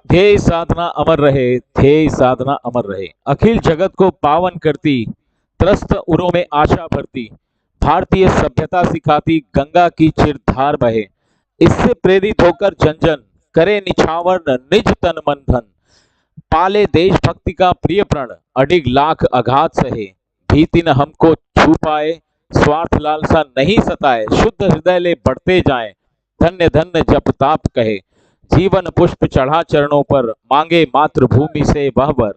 ध्येय साधना अमर रहे, ध्येय साधना अमर रहे। अखिल जगत को पावन करती, त्रस्त उरों में आशा भरती, भारतीय सभ्यता सिखाती गंगा की चिरधार बहे। इससे प्रेरित होकर जन जन करे निछावर निज तन मन धन, पाले देशभक्ति का प्रिय प्रण, अडिग लाख आघात सहे, भीति न हमको छू पाए, स्वार्थ लालसा नहीं सताए, शुद्ध हृदय ले बढ़ते जाएं, धन्य धन्य जप ताप कहे, जीवन पुष्प चढ़ा चरणों पर, मांगे मातृभूमि से वह वर,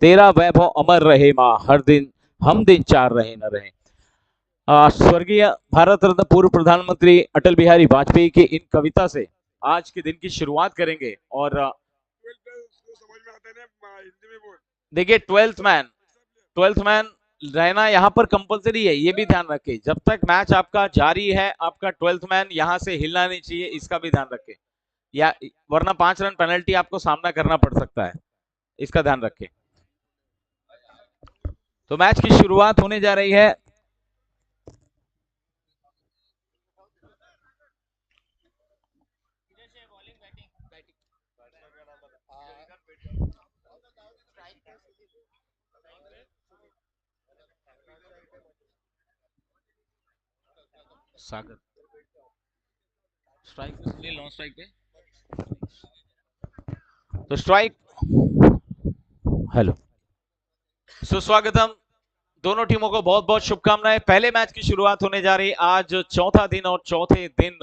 तेरा वैभव अमर रहे माँ, हर दिन हम दिन चार रहे न रहे। स्वर्गीय भारत रत्न पूर्व प्रधानमंत्री अटल बिहारी वाजपेयी की इन कविता से आज के दिन की शुरुआत करेंगे। और देखिए, ट्वेल्थ मैन रहना यहाँ पर कंपलसरी है, ये भी ध्यान रखें। जब तक मैच आपका जारी है, आपका ट्वेल्थ मैन यहाँ से हिलना नहीं चाहिए, इसका भी ध्यान रखें, या वरना 5 रन पेनल्टी आपको सामना करना पड़ सकता है, इसका ध्यान रखें। तो मैच की शुरुआत होने जा रही है। सागर स्ट्राइक पे सुनील, नॉन स्ट्राइक पे तो स्ट्राइक। हेलो, सुस्वागतम। दोनों टीमों को बहुत बहुत शुभकामनाएं। पहले मैच की शुरुआत होने जा रही आज चौथा दिन, और चौथे दिन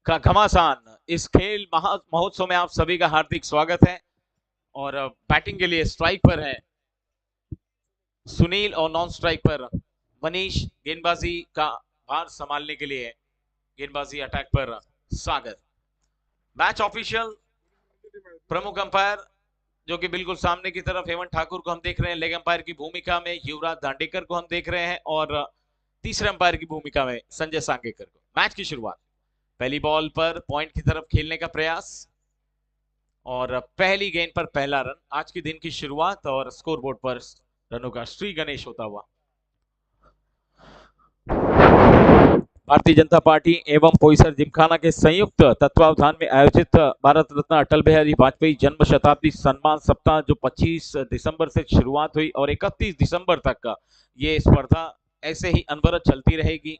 का घमासान इस खेल महोत्सव में आप सभी का हार्दिक स्वागत है। और बैटिंग के लिए स्ट्राइक पर है सुनील और नॉन स्ट्राइक पर मनीष। गेंदबाजी का भार संभालने के लिए गेंदबाजी अटैक पर सागर। मैच ऑफिशियल प्रमुख अंपायर जो कि बिल्कुल सामने की तरफ हेमंत ठाकुर को हम देख रहे हैं, लेग अंपायर की भूमिका में युवराज दांडेकर को हम देख रहे हैं, और तीसरे अंपायर की भूमिका में संजय सांगेकर को। मैच की शुरुआत, पहली बॉल पर पॉइंट की तरफ खेलने का प्रयास, और पहली गेंद पर पहला रन। आज के दिन की शुरुआत, और स्कोरबोर्ड पर रनों का श्री गणेश होता हुआ। भारतीय जनता पार्टी एवं पोईसर जिमखाना के संयुक्त तत्वावधान में आयोजित भारत रत्न अटल बिहारी वाजपेयी जन्म शताब्दी सम्मान सप्ताह, जो 25 दिसंबर से शुरुआत हुई और 31 दिसंबर तक ये स्पर्धा ऐसे ही अनवरत चलती रहेगी।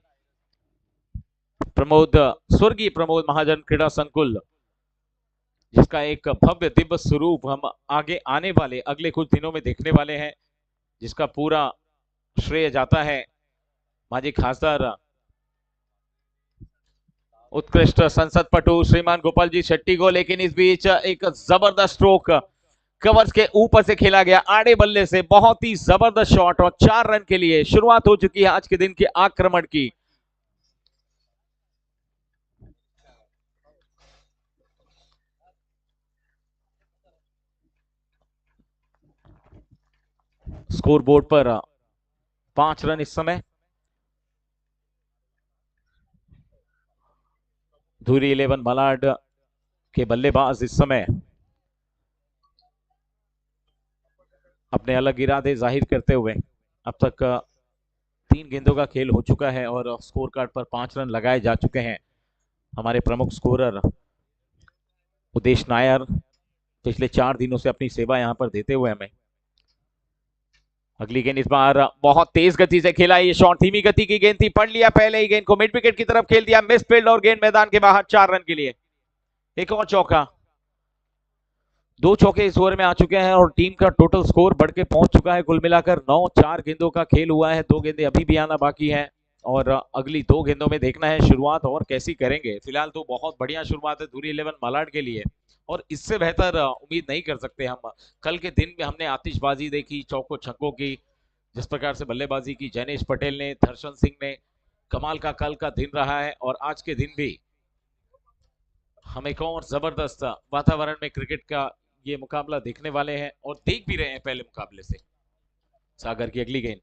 स्वर्गीय प्रमोद महाजन क्रीड़ा संकुल, जिसका एक भव्य दिव्य स्वरूप हम आगे आने वाले अगले कुछ दिनों में देखने वाले हैं, जिसका पूरा श्रेय जाता है माजी खासदार उत्कृष्ट संसद पटु श्रीमान गोपाल जी शेट्टी को। लेकिन इस बीच एक जबरदस्त स्ट्रोक कवर्स के ऊपर से खेला गया आड़े बल्ले से, बहुत ही जबरदस्त शॉट, और 4 रन के लिए शुरुआत हो चुकी है आज के दिन के आक्रमण की। स्कोरबोर्ड पर 5 रन इस समय। धुरी 11 मलाड के बल्लेबाज इस समय अपने अलग इरादे जाहिर करते हुए, अब तक 3 गेंदों का खेल हो चुका है और स्कोर कार्ड पर 5 रन लगाए जा चुके हैं। हमारे प्रमुख स्कोरर उदेश नायर पिछले 4 दिनों से अपनी सेवा यहां पर देते हुए हमें। अगली गेंद इस बार बहुत तेज गति से खेला, ये शॉट धीमी गति की गेंद थी, पढ़ लिया पहले ही गेंद को, मिड विकेट की तरफ खेल दिया, मिस फील्ड और गेंद मैदान के बाहर। 4 रन के लिए एक और चौका। 2 चौके इस ओवर में आ चुके हैं और टीम का टोटल स्कोर बढ़ के पहुंच चुका है कुल मिलाकर 9। 4 गेंदों का खेल हुआ है, 2 गेंदें अभी भी आना बाकी है, और अगली 2 गेंदों में देखना है शुरुआत और कैसी करेंगे। फिलहाल तो बहुत बढ़िया शुरुआत है धुरी 11 मलाड के लिए, और इससे बेहतर उम्मीद नहीं कर सकते हम। कल के दिन में हमने आतिशबाजी देखी, चौकों छक्कों की, जिस प्रकार से बल्लेबाजी की जैनेश पटेल ने, दर्शन सिंह ने, कमाल का कल का दिन रहा है। और आज के दिन भी हम एक और जबरदस्त वातावरण में क्रिकेट का ये मुकाबला देखने वाले हैं, और देख भी रहे हैं पहले मुकाबले से। सागर की अगली गेंद,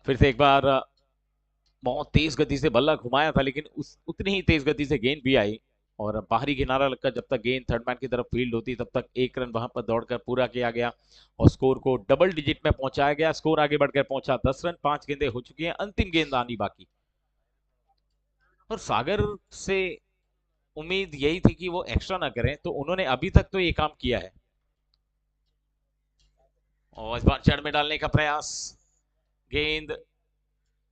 फिर से एक बार बहुत तेज गति से बल्ला घुमाया था, लेकिन उतनी ही तेज गति से गेंद भी आई, और बाहरी किनारा लगकर जब तक गेंद थर्ड मैन की तरफ फील्ड होती तब तक 1 रन वहां पर दौड़कर पूरा किया गया और स्कोर को डबल डिजिट में पहुंचाया गया। स्कोर आगे बढ़कर पहुंचा 10 रन, 5 गेंदें हो चुकी हैं, अंतिम गेंद आनी बाकी। और सागर से उम्मीद यही थी कि वो एक्स्ट्रा ना करें, तो उन्होंने अभी तक तो ये काम किया है। और इस बार जड़ में डालने का प्रयास, गेंद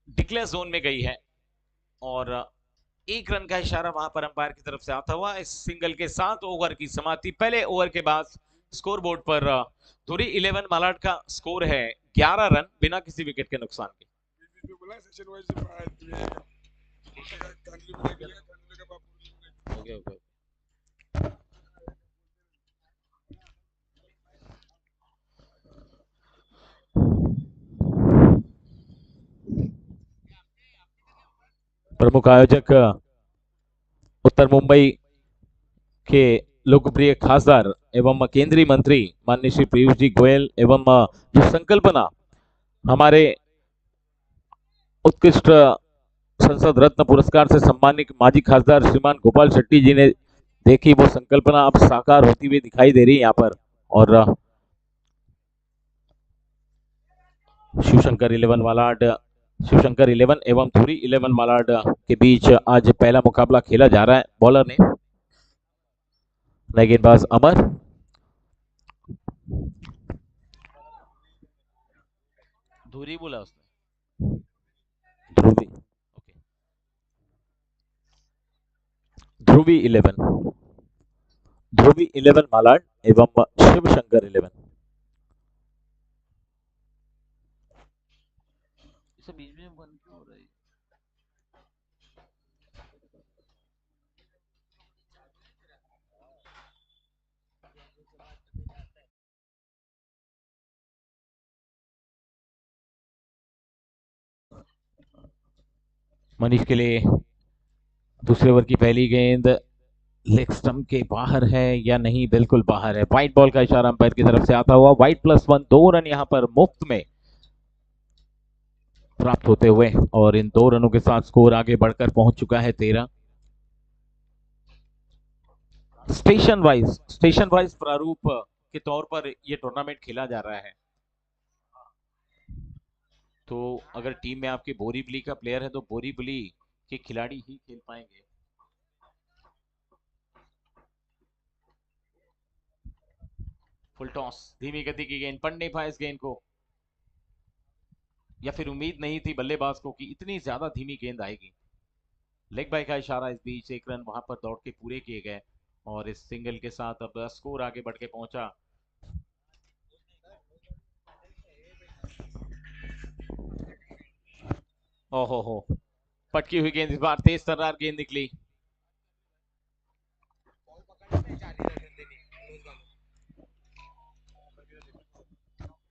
डिक्लेयर जोन में गई है और एक रन का इशारा वहां पर अंपायर की तरफ से आता हुआ। इस सिंगल के साथ ओवर की समाप्ति। पहले ओवर के बाद स्कोर बोर्ड पर धुरी 11 मालाड का स्कोर है 11 रन बिना किसी विकेट के नुकसान के। Okay okay. प्रमुख आयोजक उत्तर मुंबई के लोकप्रिय खासदार एवं केंद्रीय मंत्री माननीय श्री पीयूष जी गोयल एवं जो संकल्पना हमारे उत्कृष्ट संसद रत्न पुरस्कार से सम्मानित माजी खासदार श्रीमान गोपाल शेट्टी जी ने देखी, वो संकल्पना अब साकार होती हुई दिखाई दे रही है यहाँ पर। और शिवशंकर 11 मालाड, शिवशंकर 11 एवं धुरी 11 मालाड के बीच आज पहला मुकाबला खेला जा रहा है। बॉलर ने गेंदबाज अमर, धुरी बोला उसने, ध्रुवी, ओके, ध्रुवी 11, ध्रुवी 11 मालाड एवं शिवशंकर 11। इसे बीच में बंद क्यों हो रही है? मनीष के लिए दूसरे ओवर की पहली गेंद लेग स्टंप के बाहर है या नहीं, बिल्कुल बाहर है। व्हाइट बॉल का इशारा अंपायर की तरफ से आता हुआ। व्हाइट +1, 2 रन यहां पर मुफ्त में प्राप्त होते हुए और इन 2 रनों के साथ स्कोर आगे बढ़कर पहुंच चुका है 13। स्टेशन वाइज प्रारूप के तौर पर यह टूर्नामेंट खेला जा रहा है। तो अगर टीम में आपके बोरीवली का प्लेयर है तो बोरीवली के खिलाड़ी ही खेल पाएंगे। फुल टॉस, धीमी गति की गेंद, पढ़ नहीं पाए इस गेंद को, या फिर उम्मीद नहीं थी बल्लेबाज को कि इतनी ज्यादा धीमी गेंद आएगी। लेग बाय का इशारा, इस बीच 1 रन वहां पर दौड़ के पूरे किए गए और इस सिंगल के साथ अब स्कोर आगे बढ़ के पहुंचा। ओहो हो, पटकी हुई गेंद, इस बार तेज तर्रार गेंद निकली।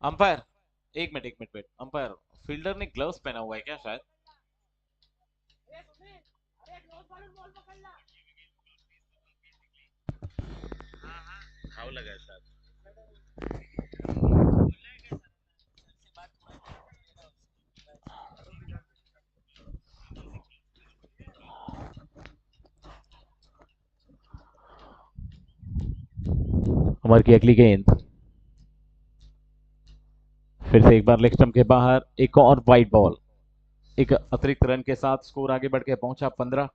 अंपायर, एक मिनट वेट, अंपायर, फील्डर ने ग्लव्स पहना हुआ है क्या शायद? घाव लगा है शायद। उमर की अगली गेंद, फिर से एक बार लेग स्टंप के बाहर, एक और वाइड बॉल। एक अतिरिक्त रन के साथ स्कोर आगे बढ़ के पहुंचा 15।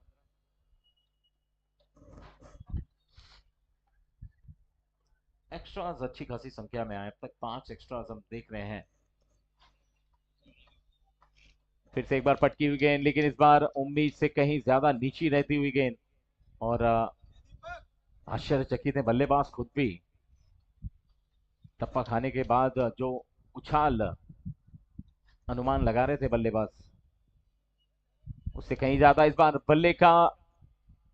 एक्स्ट्राज अच्छी खासी संख्या में आए, अब तक 5 एक्स्ट्राज हम देख रहे हैं। फिर से एक बार पटकी हुई गेंद, लेकिन इस बार उम्मीद से कहीं ज्यादा नीची रहती हुई गेंद और आश्चर्यचकित है बल्लेबाज खुद भी। टप्पा खाने के बाद जो उछाल अनुमान लगा रहे थे बल्लेबाज, उससे कहीं ज्यादा इस बार बल्ले का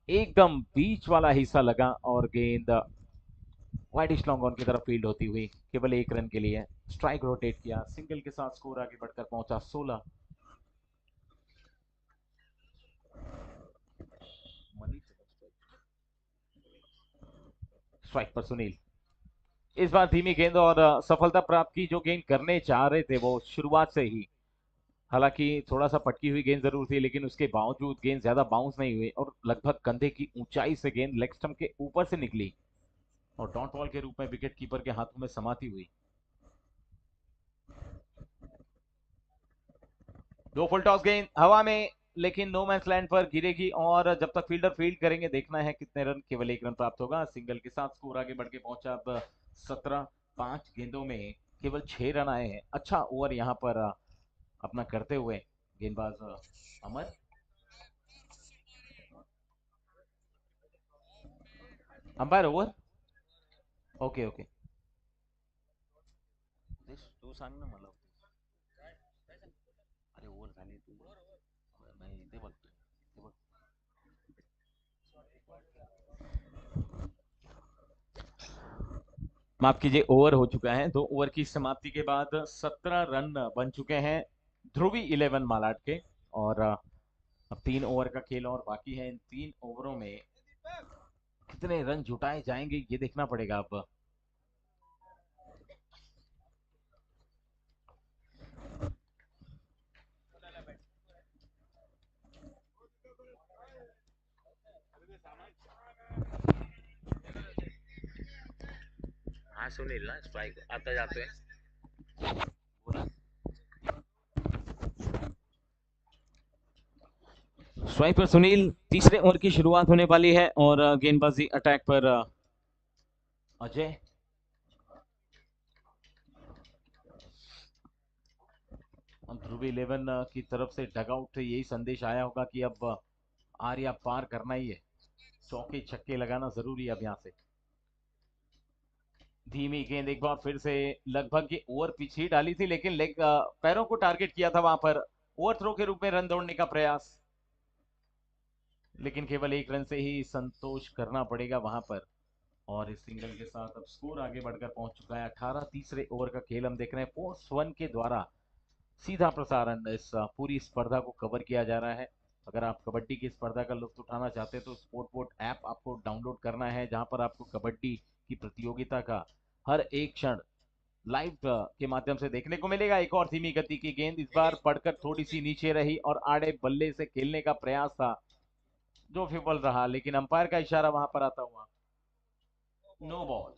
एकदम बीच वाला हिस्सा लगा और गेंद वाइड लॉन्ग ऑन की तरफ फील्ड होती हुई केवल 1 रन के लिए स्ट्राइक रोटेट किया। सिंगल के साथ स्कोर आगे बढ़कर पहुंचा 16। स्ट्राइक पर सुनील, इस बार धीमी गेंद और सफलता प्राप्त की। जो गेंद करने चाह रहे थे वो शुरुआत से ही, हालांकि थोड़ा सा पटकी हुई गेंद जरूर थी, लेकिन उसके बावजूद गेंद ज्यादा बाउंस नहीं हुई और लगभग कंधे की ऊंचाई से गेंद लेग स्टंप के ऊपर से निकली और डॉट बॉल के रूप में विकेट कीपर के हाथों में समाती हुई। 2 फुल टॉस गेंद हवा में लेकिन नो मैच लैंड पर गिरेगी और जब तक फील्डर फील्ड करेंगे देखना है कितने रन, केवल 1 रन प्राप्त होगा। सिंगल के साथ स्कोर आगे बढ़ के पहुंचा अब 17। 5 गेंदों में केवल 6 रन आए हैं। अच्छा ओवर यहाँ पर अपना करते हुए गेंदबाज Amar. Umpire over. Okay okay. तू सांग ना मला. अरे ओवर झाली तू. नाही ते बघतोय. ते बघ. माफ कीजिए, ओवर हो चुका है। 2 ओवर की समाप्ति के बाद 17 रन बन चुके हैं ध्रुवी 11 मालाड के। और अब 3 ओवर का खेल और बाकी है। इन 3 ओवरों में कितने रन जुटाए जाएंगे ये देखना पड़ेगा अब। हाँ सुनील ना स्ट्राइक आता जाते हैं। स्ट्राइक पर सुनील। तीसरे ओवर की शुरुआत होने वाली है और गेंदबाजी अटैक पर अजय। ध्रुवी 11 की तरफ से डगआउट से यही संदेश आया होगा कि अब आर्या पार करना ही है। चौके छक्के लगाना जरूरी है अब यहाँ से। धीमी गेंद एक बार फिर से लगभग ये ओवर पिच ही डाली थी, लेकिन लेग पैरों को टारगेट किया था वहां पर। ओवर थ्रो के रूप में रन दौड़ने का प्रयास, लेकिन केवल 1 रन से ही संतोष करना पड़ेगा वहां पर। और इस सिंगल के साथ अब स्कोर आगे बढ़कर पहुंच चुका है 18। तीसरे ओवर का खेल हम देख रहे हैं। फोर्स वन के द्वारा सीधा प्रसारण इस पूरी स्पर्धा को कवर किया जा रहा है। अगर आप कबड्डी की स्पर्धा का लुत्फ उठाना चाहते हैं तो स्पोर्ट बोट ऐप आपको डाउनलोड करना है, जहां पर आपको कबड्डी की प्रतियोगिता का हर एक क्षण लाइव के माध्यम से देखने को मिलेगा। एक और धीमी गति की गेंद इस बार पड़कर थोड़ी सी नीचे रही और आड़े बल्ले से खेलने का प्रयास था जो विफल रहा, लेकिन अंपायर का इशारा वहां पर आता हुआ no ball.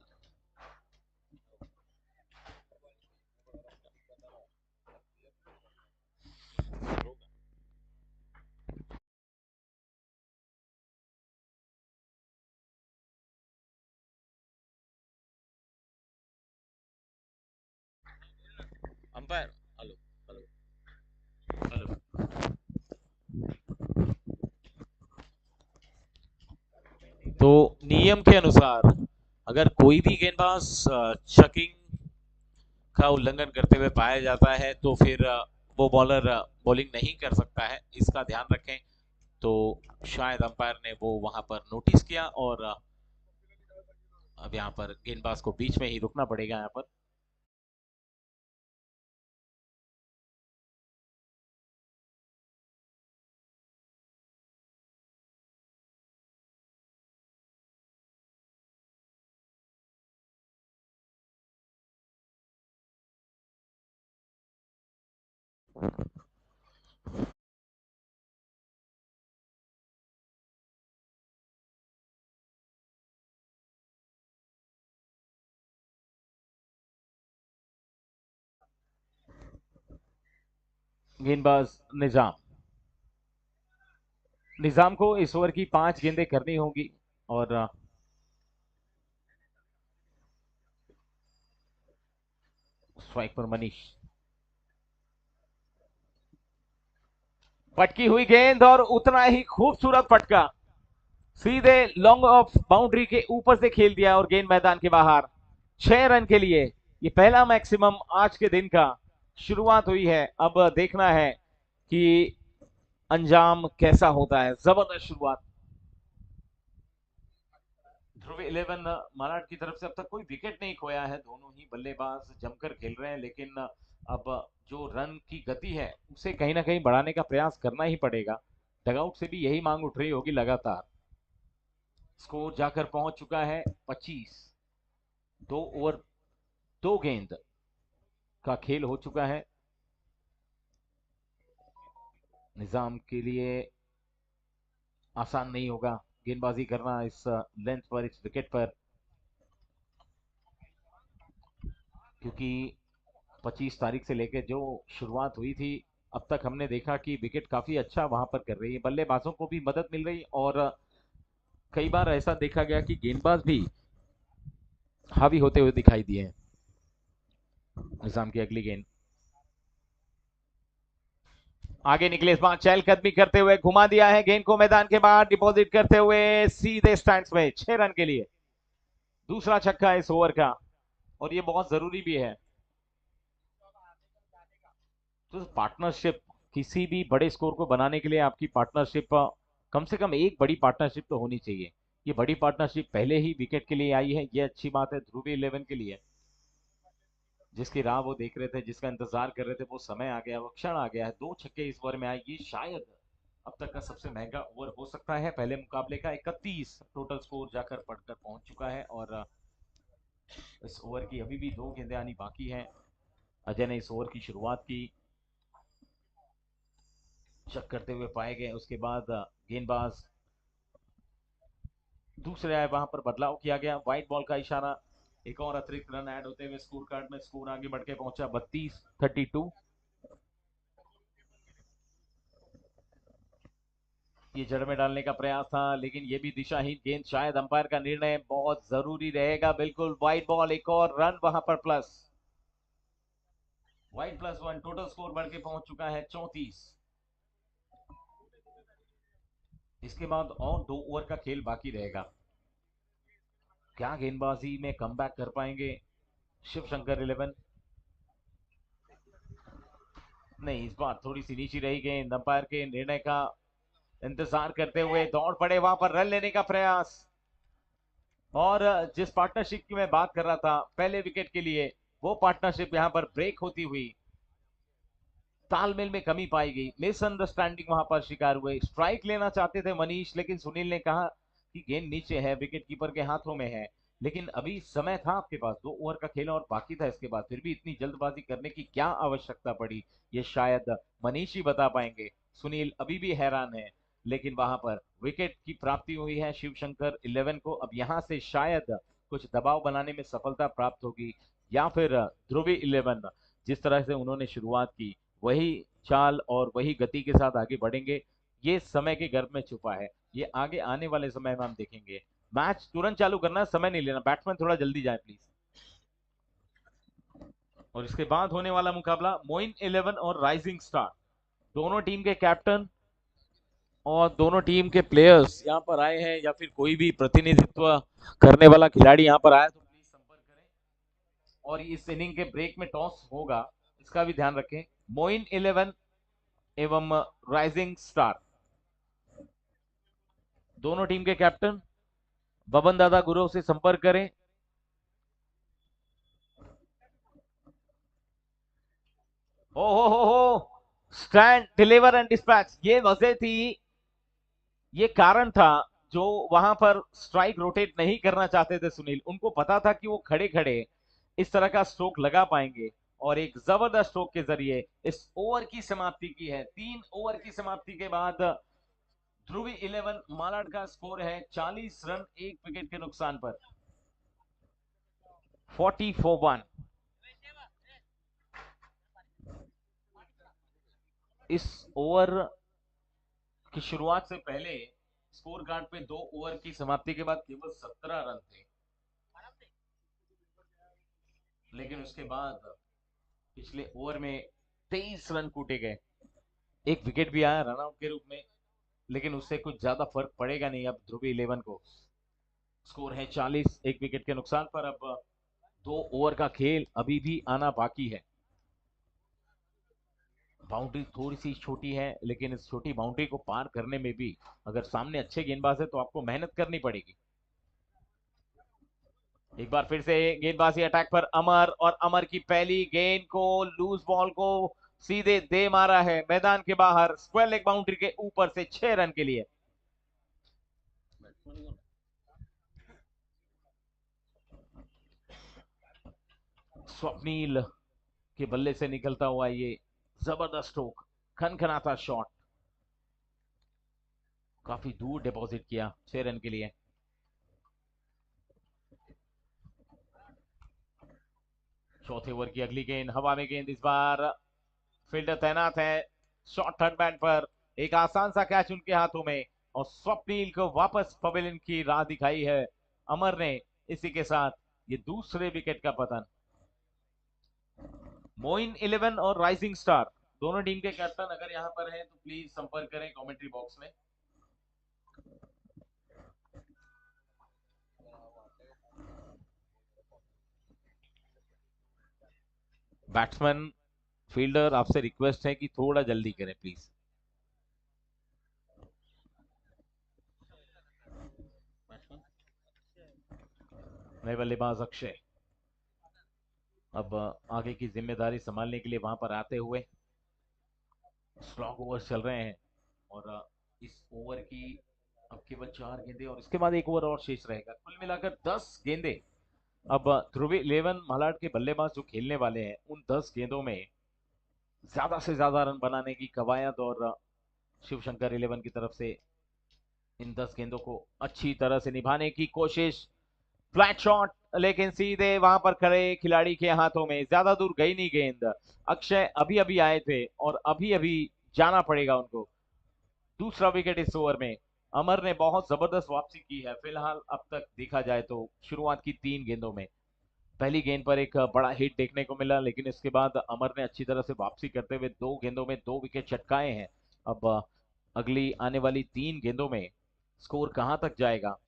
Umpire. Hello hello hello. तो नियम के अनुसार अगर कोई भी गेंदबाज चेकिंग का उल्लंघन करते हुए पाया जाता है तो फिर वो बॉलर बॉलिंग नहीं कर सकता है, इसका ध्यान रखें। तो शायद अंपायर ने वो वहां पर नोटिस किया और अब यहाँ पर गेंदबाज को बीच में ही रुकना पड़ेगा यहाँ पर। गेंदबाज निजाम। निजाम को इस ओवर की 5 गेंदें करनी होंगी और स्ट्राइक पर मनीष। पटकी हुई गेंद और उतना ही खूबसूरत पटका सीधे लॉन्ग ऑफ बाउंड्री के ऊपर से खेल दिया और गेंद मैदान के बाहर। 6 रन के लिए ये पहला मैक्सिमम आज के दिन का शुरुआत हुई है। अब देखना है कि अंजाम कैसा होता है। जबरदस्त शुरुआत। ध्रुव 11 मलाड की तरफ से अब तक कोई विकेट नहीं खोया है। दोनों ही बल्लेबाज जमकर खेल रहे हैं, लेकिन अब जो रन की गति है उसे कहीं ना कहीं बढ़ाने का प्रयास करना ही पड़ेगा। डगआउट से भी यही मांग उठ रही होगी लगातार। स्कोर जाकर पहुंच चुका है 25। 2 ओवर 2 गेंद का खेल हो चुका है। निजाम के लिए आसान नहीं होगा गेंदबाजी करना इस लेंथ पर, इस विकेट पर, क्योंकि 25 तारीख से लेकर जो शुरुआत हुई थी अब तक हमने देखा कि विकेट काफी अच्छा वहां पर कर रही है, बल्लेबाजों को भी मदद मिल रही और कई बार ऐसा देखा गया कि गेंदबाज भी हावी होते हुए दिखाई दिए हैं। निजाम की अगली गेंद आगे निकले, इस बार चहलकदमी करते हुए घुमा दिया है, गेंद को मैदान के बाहर डिपॉजिट करते हुए सीधे स्टैंड्स में 6 रन के लिए। दूसरा छक्का इस ओवर का और ये बहुत जरूरी भी है। तो पार्टनरशिप, किसी भी बड़े स्कोर को बनाने के लिए आपकी पार्टनरशिप, कम से कम एक बड़ी पार्टनरशिप तो होनी चाहिए। ये बड़ी पार्टनरशिप पहले ही विकेट के लिए आई है, ये अच्छी बात है ध्रुवी 11 के लिए। जिसकी राह वो देख रहे थे, जिसका इंतजार कर रहे थे, वो समय आ गया, वो क्षण आ गया है। 2 छक्के इस ओवर में आए, ये शायद अब तक का सबसे महंगा ओवर हो सकता है। पहले मुकाबले का 31 टोटल स्कोर जाकर पढ़कर पहुंच चुका है और इस ओवर की अभी भी 2 गेंदें आनी बाकी हैं। अजय ने इस ओवर की शुरुआत की, चेक करते हुए पाए गए, उसके बाद गेंदबाज दूसरे आए, वहां पर बदलाव किया गया, व्हाइट बॉल का इशारा। एक और अतिरिक्त रन ऐड होते हुए स्कोर कार्ड में स्कोर आगे बढ़ के पहुंचा 32-32। ये जड़ में डालने का प्रयास था लेकिन ये भी दिशाहीन गेंद, शायद अंपायर का निर्णय बहुत जरूरी रहेगा। बिल्कुल व्हाइट बॉल, एक और रन वहां पर प्लस, व्हाइट +1, टोटल स्कोर बढ़ के पहुंच चुका है 34। इसके बाद और 2 ओवर का खेल बाकी रहेगा। क्या गेंदबाजी में कमबैक कर पाएंगे शिव शंकर 11? नहीं, इस बार थोड़ी सी नीची रही गेंद, अंपायर के निर्णय का इंतजार करते हुए दौड़ पड़े वहां पर रन लेने का प्रयास। और जिस पार्टनरशिप की मैं बात कर रहा था पहले विकेट के लिए, वो पार्टनरशिप यहां पर ब्रेक होती हुई, तालमेल में कमी पाई गई, मिसअंडरस्टैंडिंग वहां पर शिकार हुए। स्ट्राइक लेना चाहते थे मनीष, लेकिन सुनील ने कहा कि गेंद नीचे है, विकेट कीपर के हाथों में है। लेकिन अभी समय था आपके पास, 2 ओवर का खेल और बाकी था इसके बाद, फिर भी इतनी जल्दबाजी करने की क्या आवश्यकता पड़ी, ये शायद मनीष ही बता पाएंगे। सुनील अभी भी हैरान है, लेकिन वहां पर विकेट की प्राप्ति हुई है शिव शंकर 11 को। अब यहां से शायद कुछ दबाव बनाने में सफलता प्राप्त होगी, या फिर ध्रुवी 11 जिस तरह से उन्होंने शुरुआत की वही चाल और वही गति के साथ आगे बढ़ेंगे। ये समय के गर्भ में छुपा है, ये आगे आने वाले समय में हम देखेंगे। मैच तुरंत चालू करना, समय नहीं लेना, बैट्समैन थोड़ा जल्दी जाए प्लीज। और इसके बाद होने वाला मुकाबला मोइन 11 और राइजिंग स्टार, दोनों टीम के कैप्टन और दोनों टीम के प्लेयर्स यहाँ पर आए हैं, या फिर कोई भी प्रतिनिधित्व करने वाला खिलाड़ी यहाँ पर आया तो प्लीज संपर्क करें। और इस इनिंग के ब्रेक में टॉस होगा, इसका भी ध्यान रखें। मोइन 11 एवं राइजिंग स्टार, दोनों टीम के कैप्टन बबन दादा गुरु से संपर्क करें। ओ हो, स्टैंड डिलीवर एंड डिस्पैच, ये वजह थी, ये कारण था जो वहां पर स्ट्राइक रोटेट नहीं करना चाहते थे सुनील। उनको पता था कि वो खड़े खड़े इस तरह का स्ट्रोक लगा पाएंगे और एक जबरदस्त स्ट्रोक के जरिए इस ओवर की समाप्ति की है। 3 ओवर की समाप्ति के बाद ध्रुवी 11 मालाड का स्कोर है 40 रन, 1 विकेट के नुकसान पर, 40 for 1। इस ओवर की शुरुआत से पहले स्कोर कार्ड पे 2 ओवर की समाप्ति के बाद केवल 17 रन थे, लेकिन उसके बाद पिछले ओवर में 23 रन कूटे गए, एक विकेट भी आया रन आउट के रूप में, लेकिन उससे कुछ ज्यादा फर्क पड़ेगा नहीं अब ध्रुवी 11 को। स्कोर है 40, 1 विकेट के नुकसान पर। अब 2 ओवर का खेल अभी भी आना बाकी है। बाउंड्री थोड़ी सी छोटी है, लेकिन इस छोटी बाउंड्री को पार करने में भी अगर सामने अच्छे गेंदबाज है तो आपको मेहनत करनी पड़ेगी। एक बार फिर से गेंदबाजी अटैक पर अमर, और अमर की पहली गेंद को, लूज बॉल को सीधे दे मारा है मैदान के बाहर, स्क्वायर लेग बाउंड्री के ऊपर से 6 रन के लिए। स्वप्नील के बल्ले से निकलता हुआ ये जबरदस्त स्ट्रोक, खनखनाता शॉट, काफी दूर डिपॉजिट किया 6 रन के लिए। चौथे ओवर की अगली गेंद, हवा में गेंद, इस बार फील्डर तैनात है, शॉर्ट थर्ड बैट पर एक आसान सा कैच उनके हाथों में और स्वप्नील को वापस पवेलियन की राह दिखाई है अमर ने। इसी के साथ ये दूसरे विकेट का पतन। मोइन 11 और राइजिंग स्टार दोनों टीम के कैप्टन अगर यहां पर हैं तो प्लीज संपर्क करें कमेंट्री बॉक्स में। बैट्समैन फील्डर आपसे रिक्वेस्ट है कि थोड़ा जल्दी करें प्लीज। नए बल्लेबाज अक्षय अब आगे की जिम्मेदारी संभालने के लिए वहां पर आते हुए। स्लॉग ओवर चल रहे हैं और इस ओवर की अब केवल 4 गेंदे और इसके बाद एक ओवर और शेष रहेगा। कुल मिलाकर 10 गेंदे। अब ध्रुवी 11 मलाड के बल्लेबाज जो खेलने वाले हैं उन 10 गेंदों में ज्यादा से ज्यादा रन बनाने की कवायद और शिव शंकर 11 की तरफ से इन 10 गेंदों को अच्छी तरह से निभाने की कोशिश। फ्लैट शॉट लेकिन सीधे वहां पर खड़े खिलाड़ी के हाथों में, ज्यादा दूर गई नहीं गेंद। अक्षय अभी अभी आए थे और अभी अभी जाना पड़ेगा उनको। दूसरा विकेट इस ओवर में। अमर ने बहुत जबरदस्त वापसी की है फिलहाल अब तक देखा जाए तो शुरुआत की 3 गेंदों में। पहली गेंद पर एक बड़ा हिट देखने को मिला लेकिन इसके बाद अमर ने अच्छी तरह से वापसी करते हुए 2 गेंदों में 2 विकेट चटकाए हैं। अब अगली आने वाली 3 गेंदों में स्कोर कहां तक जाएगा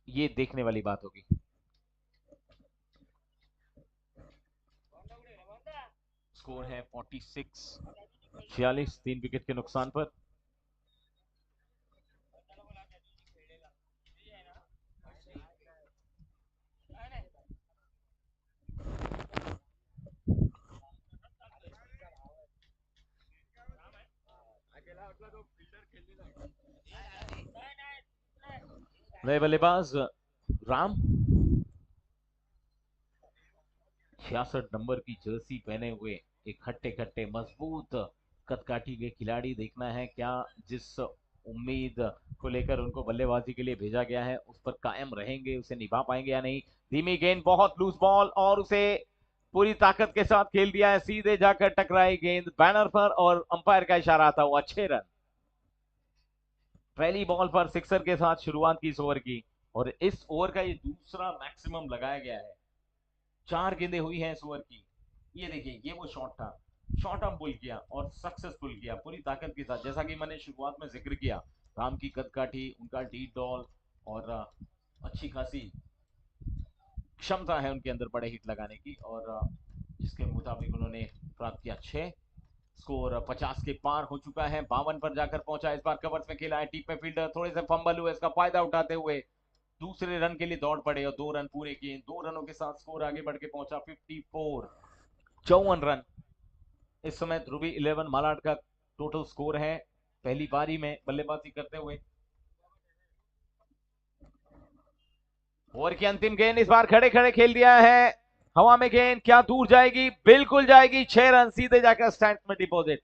ये देखने वाली बात होगी। स्कोर है 46-46 3 विकेट के नुकसान पर। नए बल्लेबाज राम 66 नंबर की जर्सी पहने हुए एक खट्टे खट्टे मजबूत कदकाठी के खिलाड़ी। देखना है क्या जिस उम्मीद को लेकर उनको बल्लेबाजी के लिए भेजा गया है उस पर कायम रहेंगे, उसे निभा पाएंगे या नहीं। धीमी गेंद, बहुत लूज बॉल और उसे पूरी ताकत के साथ खेल दिया है, सीधे जाकर टकराई गेंद बैनर पर और अंपायर का इशारा था वो 6 रन। पहली बॉल पर सिक्सर के साथ शुरुआत की इस ओवर की और इस ओवर का ये दूसरा मैक्सिमम लगाया गया है। 4 गेंदें हुई हैं इस ओवर की। ये देखिए ये वो शॉट था, शॉट हम पुल किया और सक्सेसफुल किया पूरी ताकत के साथ। जैसा कि मैंने शुरुआत में जिक्र किया, राम की कदकाठी, उनका डीप डॉल और अच्छी खासी क्षमता है उनके अंदर बड़े हिट लगाने की और जिसके मुताबिक उन्होंने प्राप्त किया 6। स्कोर 50 के पार हो चुका है, 52 पर जाकर पहुंचा। इस बार कवर्स में खेला है, टीप में फील्डर थोड़े से फंबल हुए, इसका फायदा उठाते हुए दूसरे रन के लिए दौड़ पड़े और 2 रन पूरे किए। 2 रनों के साथ स्कोर आगे बढ़ के पहुंचा 54। 54 रन इस समय ध्रुवी 11 मालाड का टोटल स्कोर है पहली पारी में बल्लेबाजी करते हुए। ओवर की अंतिम गेंद इस बार खड़े खड़े खेल दिया है, हवा में गेंद क्या दूर जाएगी, बिल्कुल जाएगी। 6 रन सीधे जाकर स्टैंड में डिपॉजिट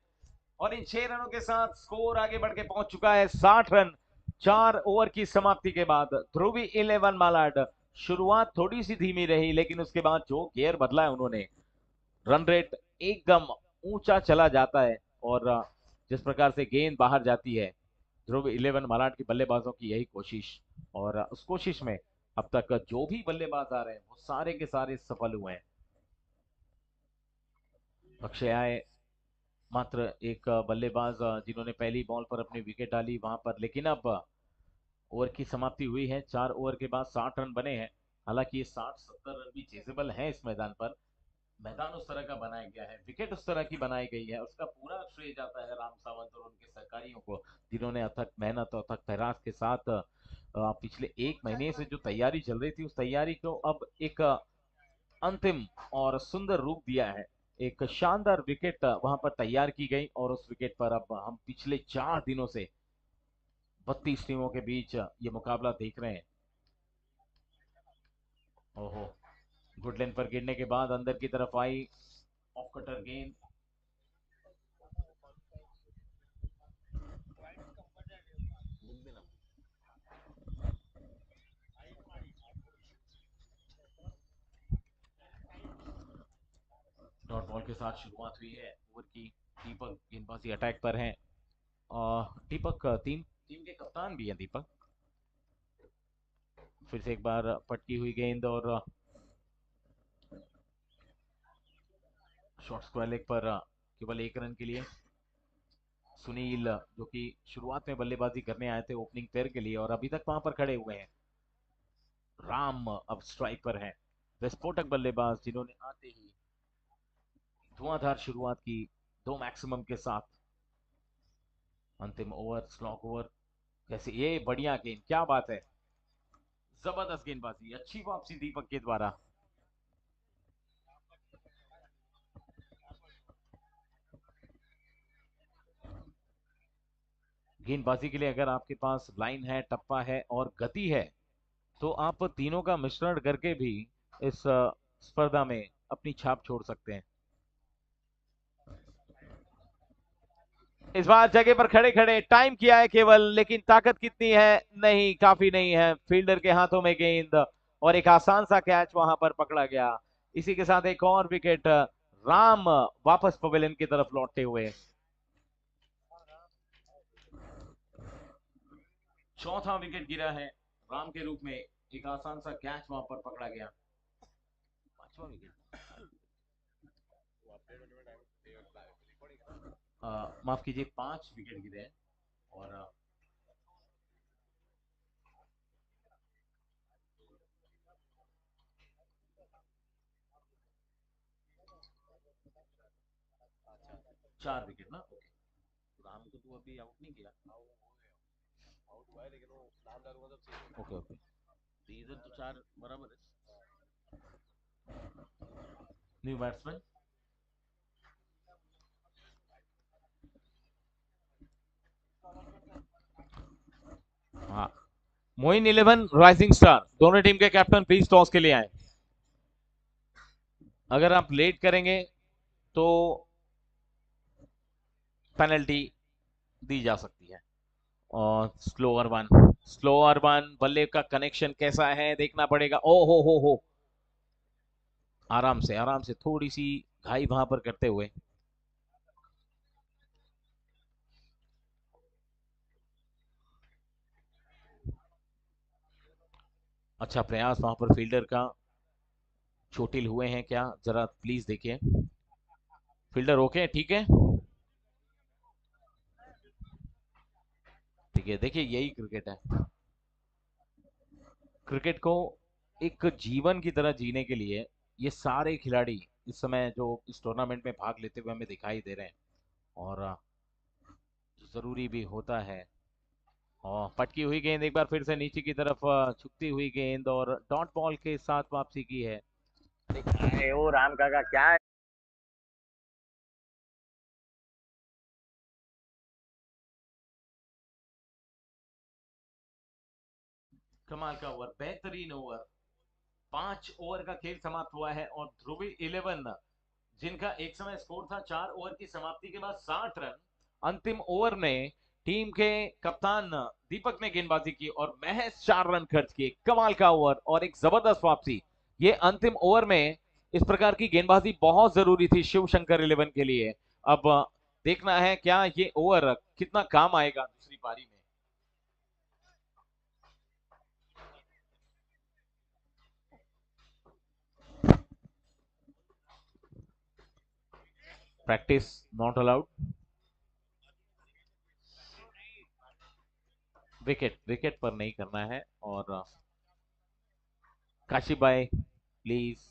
और इन 6 रनों के साथ स्कोर आगे बढ़ के पहुंच चुका है 60 रन 4 ओवर की समाप्ति के बाद। ध्रुवी 11 मालाड शुरुआत थोड़ी सी धीमी रही लेकिन उसके बाद जो गियर बदला है उन्होंने, रन रेट एकदम ऊंचा चला जाता है और जिस प्रकार से गेंद बाहर जाती है, ध्रुव 11 मलाड के बल्लेबाजों की यही कोशिश और उस कोशिश में अब तक जो भी बल्लेबाज आ रहे हैं वो सारे के सारे सफल हुए हैं। अक्षय आए मात्र एक बल्लेबाज जिन्होंने पहली बॉल पर अपनी विकेट डाली वहां पर, लेकिन अब ओवर की समाप्ति हुई है। 4 ओवर के बाद 60 रन बने हैं। हालांकि ये 60-70 रन भी चेजेबल है इस मैदान पर। मैदान उस तरह का बनाया गया है, विकेट उस तरह की बनाई गई है, उसका पूरा श्रेय जाता है राम सावंत और उनके सहकारियों को जिन्होंने अथक मेहनत और अथक प्रयास के साथ पिछले 1 महीने से जो तैयारी चल रही थी उस तैयारी को अब एक अंतिम और सुंदर रूप दिया है। एक शानदार विकेट वहां पर तैयार की गई और उस विकेट पर अब हम पिछले 4 दिनों से 32 टीमों के बीच ये मुकाबला देख रहे हैं। ओहो, गुड लेंथ पर गिरने के बाद अंदर की तरफ आई ऑफ कटर गेंद। बॉल के साथ शुरुआत हुई है ओवर की। दीपक गेंदबाजी अटैक पर हैं। दीपक टीम टीम के कप्तान भी हैं दीपक। फिर से एक बार पटकी हुई गेंद और शॉर्ट स्क्वायर लेग पर केवल 1 रन के लिए। सुनील जो कि शुरुआत में बल्लेबाजी करने आए थे ओपनिंग पेयर के लिए और अभी तक वहां पर खड़े हुए हैं। राम अब स्ट्राइक पर हैं, विस्फोटक बल्लेबाज जिन्होंने आते ही धुआंधार शुरुआत की 2 मैक्सिमम के साथ। अंतिम ओवर स्लॉग ओवर। कैसे ये बढ़िया गेंद, क्या बात है, जबरदस्त गेंदबाजी, अच्छी वापसी दीपक के द्वारा। गेंदबाजी के लिए अगर आपके पास लाइन है, टप्पा है और गति है तो आप तीनों का मिश्रण करके भी इस स्पर्धा में अपनी छाप छोड़ सकते हैं। इस बार जगह पर खड़े खड़े टाइम किया है केवल, लेकिन ताकत कितनी है, नहीं काफी नहीं है। फील्डर के हाथों में गेंद और एक आसान सा कैच वहां पर पकड़ा गया। इसी के साथ एक और विकेट। राम वापस पवेलियन की तरफ लौटते हुए। चौथा विकेट गिरा है राम के रूप में। एक आसान सा कैच वहां पर पकड़ा गया। 5वां विकेट, माफ कीजिए, 5 विकेट गिरे हैं और 4 विकेट ना। ओके, राम को तो अभी आउट नहीं किया। ओके ओके, तो इधर तो 4 बराबर है। New batsman. हाँ, मोइन 11 राइजिंग स्टार, दोनों टीम के कैप्टन प्लीज टॉस के लिए आए। अगर आप लेट करेंगे तो पेनल्टी दी जा सकती है। और स्लो अरबान बल्ले का कनेक्शन कैसा है देखना पड़ेगा। ओ हो, आराम से थोड़ी सी घाई वहां पर करते हुए। अच्छा प्रयास वहां पर फील्डर का। चोटिल हुए हैं क्या, जरा प्लीज देखिए। फील्डर ओके, ठीक है, ठीक है। देखिए यही क्रिकेट है। क्रिकेट को एक जीवन की तरह जीने के लिए ये सारे खिलाड़ी इस समय जो इस टूर्नामेंट में भाग लेते हुए हमें दिखाई दे रहे हैं और जरूरी भी होता है। और पटकी हुई गेंद एक बार फिर से नीचे की तरफ छुपती हुई गेंद और डॉट बॉल के साथ वापसी की है। ओ राम काका क्या है। कमाल का ओवर, बेहतरीन ओवर। 5 ओवर का खेल समाप्त हुआ है और ध्रुवी 11 जिनका एक समय स्कोर था 4 ओवर की समाप्ति के बाद 60 रन, अंतिम ओवर में टीम के कप्तान दीपक ने गेंदबाजी की और महज 4 रन खर्च किए। कमाल का ओवर और एक जबरदस्त वापसी। ये अंतिम ओवर में इस प्रकार की गेंदबाजी बहुत जरूरी थी शिव शंकर 11 के लिए। अब देखना है क्या ये ओवर कितना काम आएगा दूसरी पारी में। Practice not allowed. Wicket wicket पर नहीं करना है और काशी भाई प्लीज।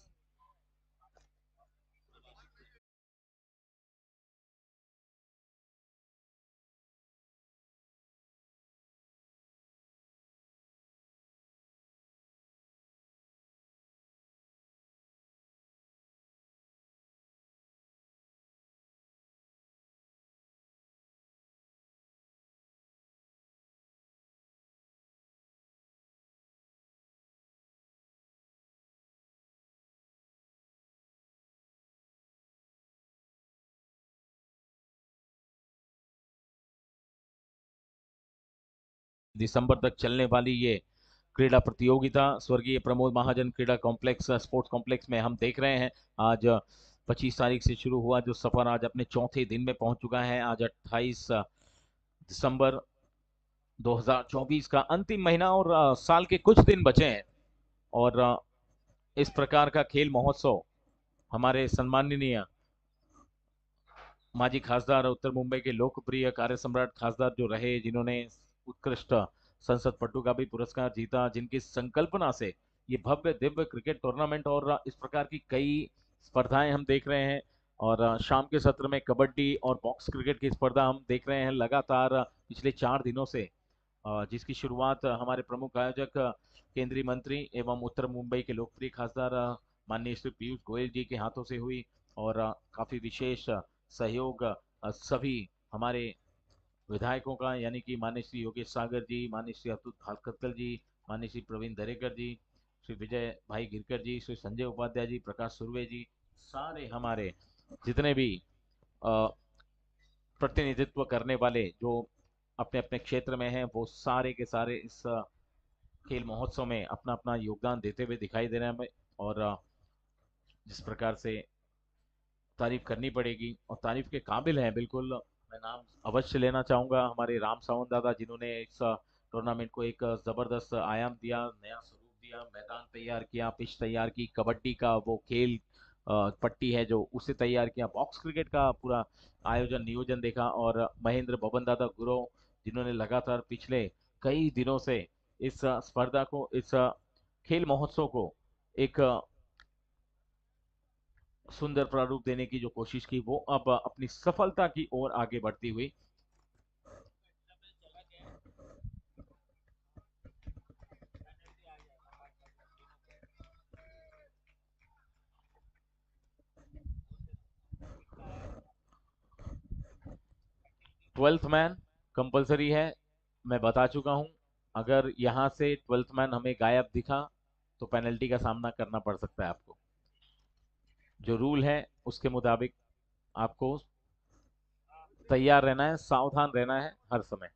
दिसंबर तक चलने वाली ये क्रीड़ा प्रतियोगिता स्वर्गीय प्रमोद महाजन क्रीड़ा कॉम्प्लेक्स स्पोर्ट्स कॉम्प्लेक्स में हम देख रहे हैं। आज 25 तारीख से शुरू हुआ जो सफर आज अपने चौथे दिन में पहुंच चुका है। आज 28 दिसंबर 2024 का अंतिम महीना और साल के कुछ दिन बचे हैं। और इस प्रकार का खेल महोत्सव हमारे सम्माननीय माजी खासदार उत्तर मुंबई के लोकप्रिय कार्य सम्राट खासदार जो रहे, जिन्होंने उत्कृष्ट संसद पटु का भी पुरस्कार जीता, जिनकी संकल्पना से ये भव्य दिव्य क्रिकेट टूर्नामेंट और इस प्रकार की कई स्पर्धाएं हम देख रहे हैं। और शाम के सत्र में कबड्डी और बॉक्स क्रिकेट की स्पर्धा हम देख रहे हैं लगातार पिछले 4 दिनों से, जिसकी शुरुआत हमारे प्रमुख आयोजक केंद्रीय मंत्री एवं उत्तर मुंबई के लोकप्रिय खासदार माननीय श्री पीयूष गोयल जी के हाथों से हुई। और काफी विशेष सहयोग सभी हमारे विधायकों का, यानी कि माननीय श्री योगेश सागर जी, माननीय श्री अतुल भास्कर जी, माननीय श्री प्रवीण दरेकर जी, श्री विजय भाई गिरकर जी, श्री संजय उपाध्याय जी, प्रकाश सुरवे जी, सारे हमारे जितने भी प्रतिनिधित्व करने वाले जो अपने अपने क्षेत्र में हैं, वो सारे के सारे इस खेल महोत्सव में अपना अपना योगदान देते हुए दिखाई दे रहे हैं हमें। और जिस प्रकार से तारीफ करनी पड़ेगी और तारीफ के काबिल हैं बिल्कुल। मैं नाम अवश्य लेना चाहूंगा हमारे राम सावंत दादा, जिन्होंने इस टूर्नामेंट को एक जबरदस्त आयाम दिया, नया स्वरूप दिया, मैदान तैयार किया, पिच तैयार की, कबड्डी का वो खेल पट्टी है जो उसे तैयार किया, बॉक्स क्रिकेट का पूरा आयोजन नियोजन देखा। और महेंद्र बबन दादा गुरु, जिन्होंने लगातार पिछले कई दिनों से इस स्पर्धा को, इस खेल महोत्सव को एक सुंदर प्रारूप देने की जो कोशिश की, वो अब अपनी सफलता की ओर आगे बढ़ती हुई। ट्वेल्थ मैन कंपलसरी है, मैं बता चुका हूं। अगर यहां से ट्वेल्थ मैन हमें गायब दिखा तो पेनल्टी का सामना करना पड़ सकता है आपको। जो रूल है उसके मुताबिक आपको तैयार रहना है, सावधान रहना है हर समय।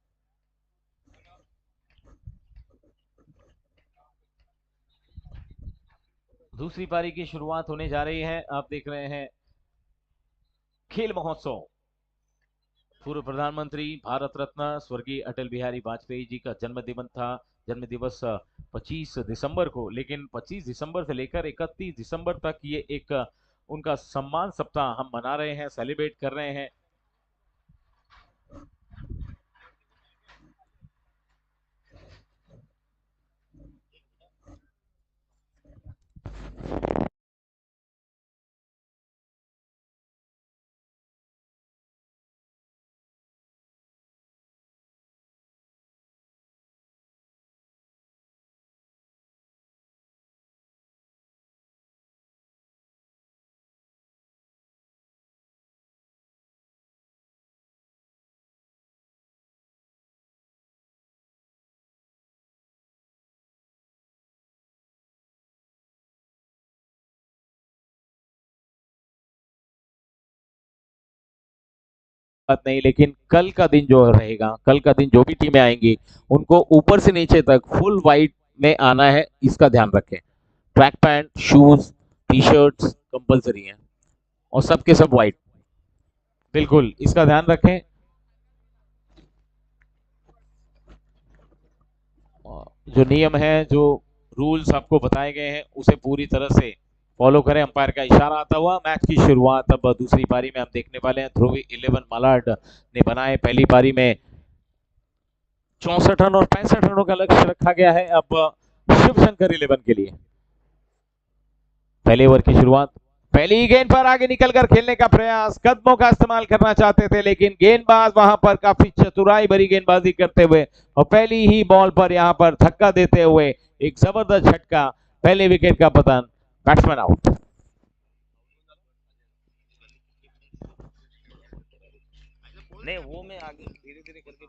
दूसरी पारी की शुरुआत होने जा रही है। आप देख रहे हैं खेल महोत्सव, पूर्व प्रधानमंत्री भारत रत्न स्वर्गीय अटल बिहारी वाजपेयी जी का जन्म दिवस था। जन्म दिवस 25 दिसंबर को, लेकिन 25 दिसंबर से लेकर 31 दिसंबर तक ये एक उनका सम्मान सप्ताह हम मना रहे हैं, सेलिब्रेट कर रहे हैं। बात नहीं, लेकिन कल का दिन जो रहेगा, कल का दिन जो भी टीमें आएंगी उनको ऊपर से नीचे तक फुल वाइट में आना है, इसका ध्यान रखें। Track pant, shoes, T shirts compulsory है और सबके सब वाइट, बिल्कुल इसका ध्यान रखें। जो नियम है, जो रूल्स आपको बताए गए हैं, उसे पूरी तरह से फॉलो करें। अंपायर का इशारा आता हुआ मैच की शुरुआत अब दूसरी पारी में हम देखने वाले हैं। ध्रुवी 11 मलाड ने बनाए। पहली पारी में 64 रन और 65 रनों का लक्ष्य रखा गया है अब शिव शंकर 11 के लिए। पहले ओवर की शुरुआत, पहली गेंद पर आगे निकलकर खेलने का प्रयास, कदमों का इस्तेमाल करना चाहते थे, लेकिन गेंदबाज वहां पर काफी चतुराई भरी गेंदबाजी करते हुए और पहली ही बॉल पर यहां पर धक्का देते हुए एक जबरदस्त झटका, पहले विकेट का पतन, बैट्समैन आउट। नहीं, वो मैं आगे धीरे धीरे करके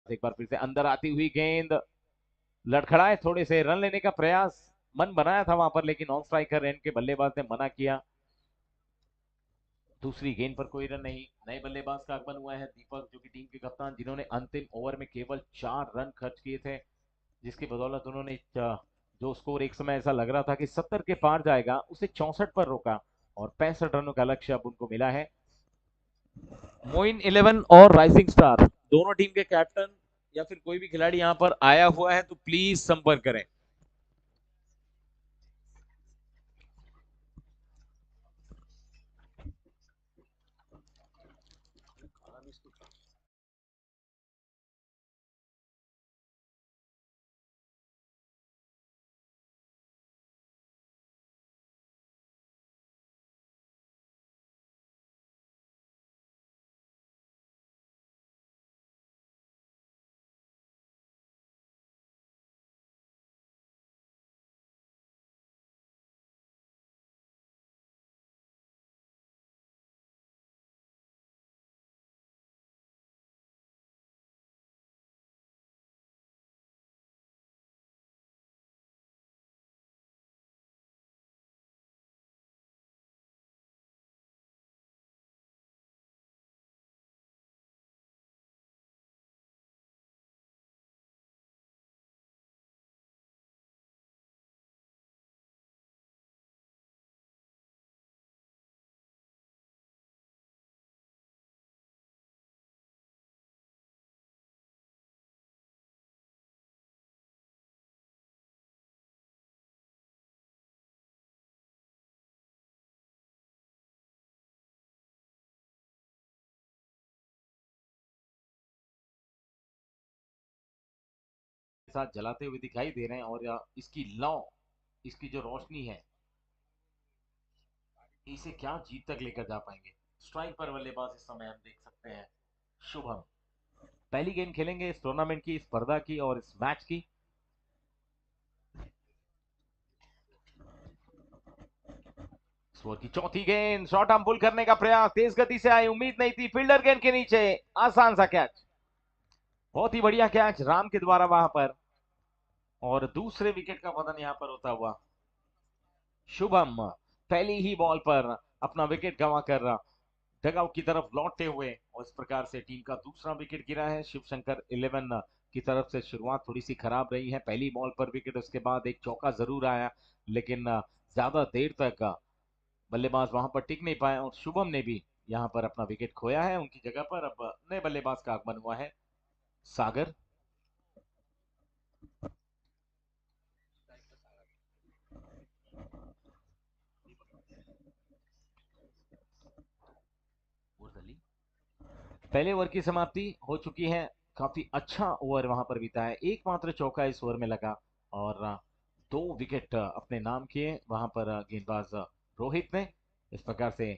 एक बार फिर से अंदर आती हुई गेंद लड़खड़ाए, थोड़े से रन लेने का प्रयास मन बनाया था वहां पर, लेकिन ऑन स्ट्राइकर एंड के बल्लेबाज ने मना किया। दूसरी गेंद पर कोई रन नहीं। नए बल्लेबाज का आगमन हुआ है दीपक, जो कि टीम के कप्तान, जिन्होंने अंतिम ओवर में केवल 4 रन खर्च किए थे, जिसकी बदौलत उन्होंने जो स्कोर एक समय ऐसा लग रहा था कि 70 के पार जाएगा, उसे 64 पर रोका और 65 रनों का लक्ष्य अब उनको मिला है। मोइन 11 और राइजिंग स्टार दोनों टीम के कैप्टन या फिर कोई भी खिलाड़ी यहां पर आया हुआ है तो प्लीज संपर्क करें। साथ जलाते हुए दिखाई दे रहे हैं और इसकी लौ, इसकी जो रोशनी है, इसे क्या जीत तक लेकर जा पाएंगे। स्ट्राइक पर बल्लेबाज इस समय हम देख सकते हैं शुभम। पहली गेम खेलेंगे इस टूर्नामेंट की, इस स्पर्धा की और इस मैच की। स्कोर की चौथी गेंद, शॉर्ट आर्म पुल करने का प्रयास, तेज गति से आई, उम्मीद नहीं थी, फील्डर गेंद के नीचे, आसान सा कैच, बहुत ही बढ़िया कैच राम के द्वारा वहां पर, और दूसरे विकेट का पतन यहां पर होता हुआ शुभम पहली ही बॉल पर अपना विकेट गंवा कर डगआउट की तरफ लौटते हुए, और इस प्रकार से टीम का दूसरा विकेट गिरा है। शिव शंकर 11 की तरफ से शुरुआत थोड़ी सी खराब रही है, पहली बॉल पर विकेट, उसके बाद एक चौका जरूर आया, लेकिन ज्यादा देर तक बल्लेबाज वहां पर टिक नहीं पाए और शुभम ने भी यहां पर अपना विकेट खोया है। उनकी जगह पर अब नए बल्लेबाज का आगमन हुआ है सागर। पहले ओवर की समाप्ति हो चुकी है, काफी अच्छा ओवर वहां पर बीता है, एकमात्र चौका इस ओवर में लगा और 2 विकेट अपने नाम किए वहां पर गेंदबाज रोहित ने। इस प्रकार से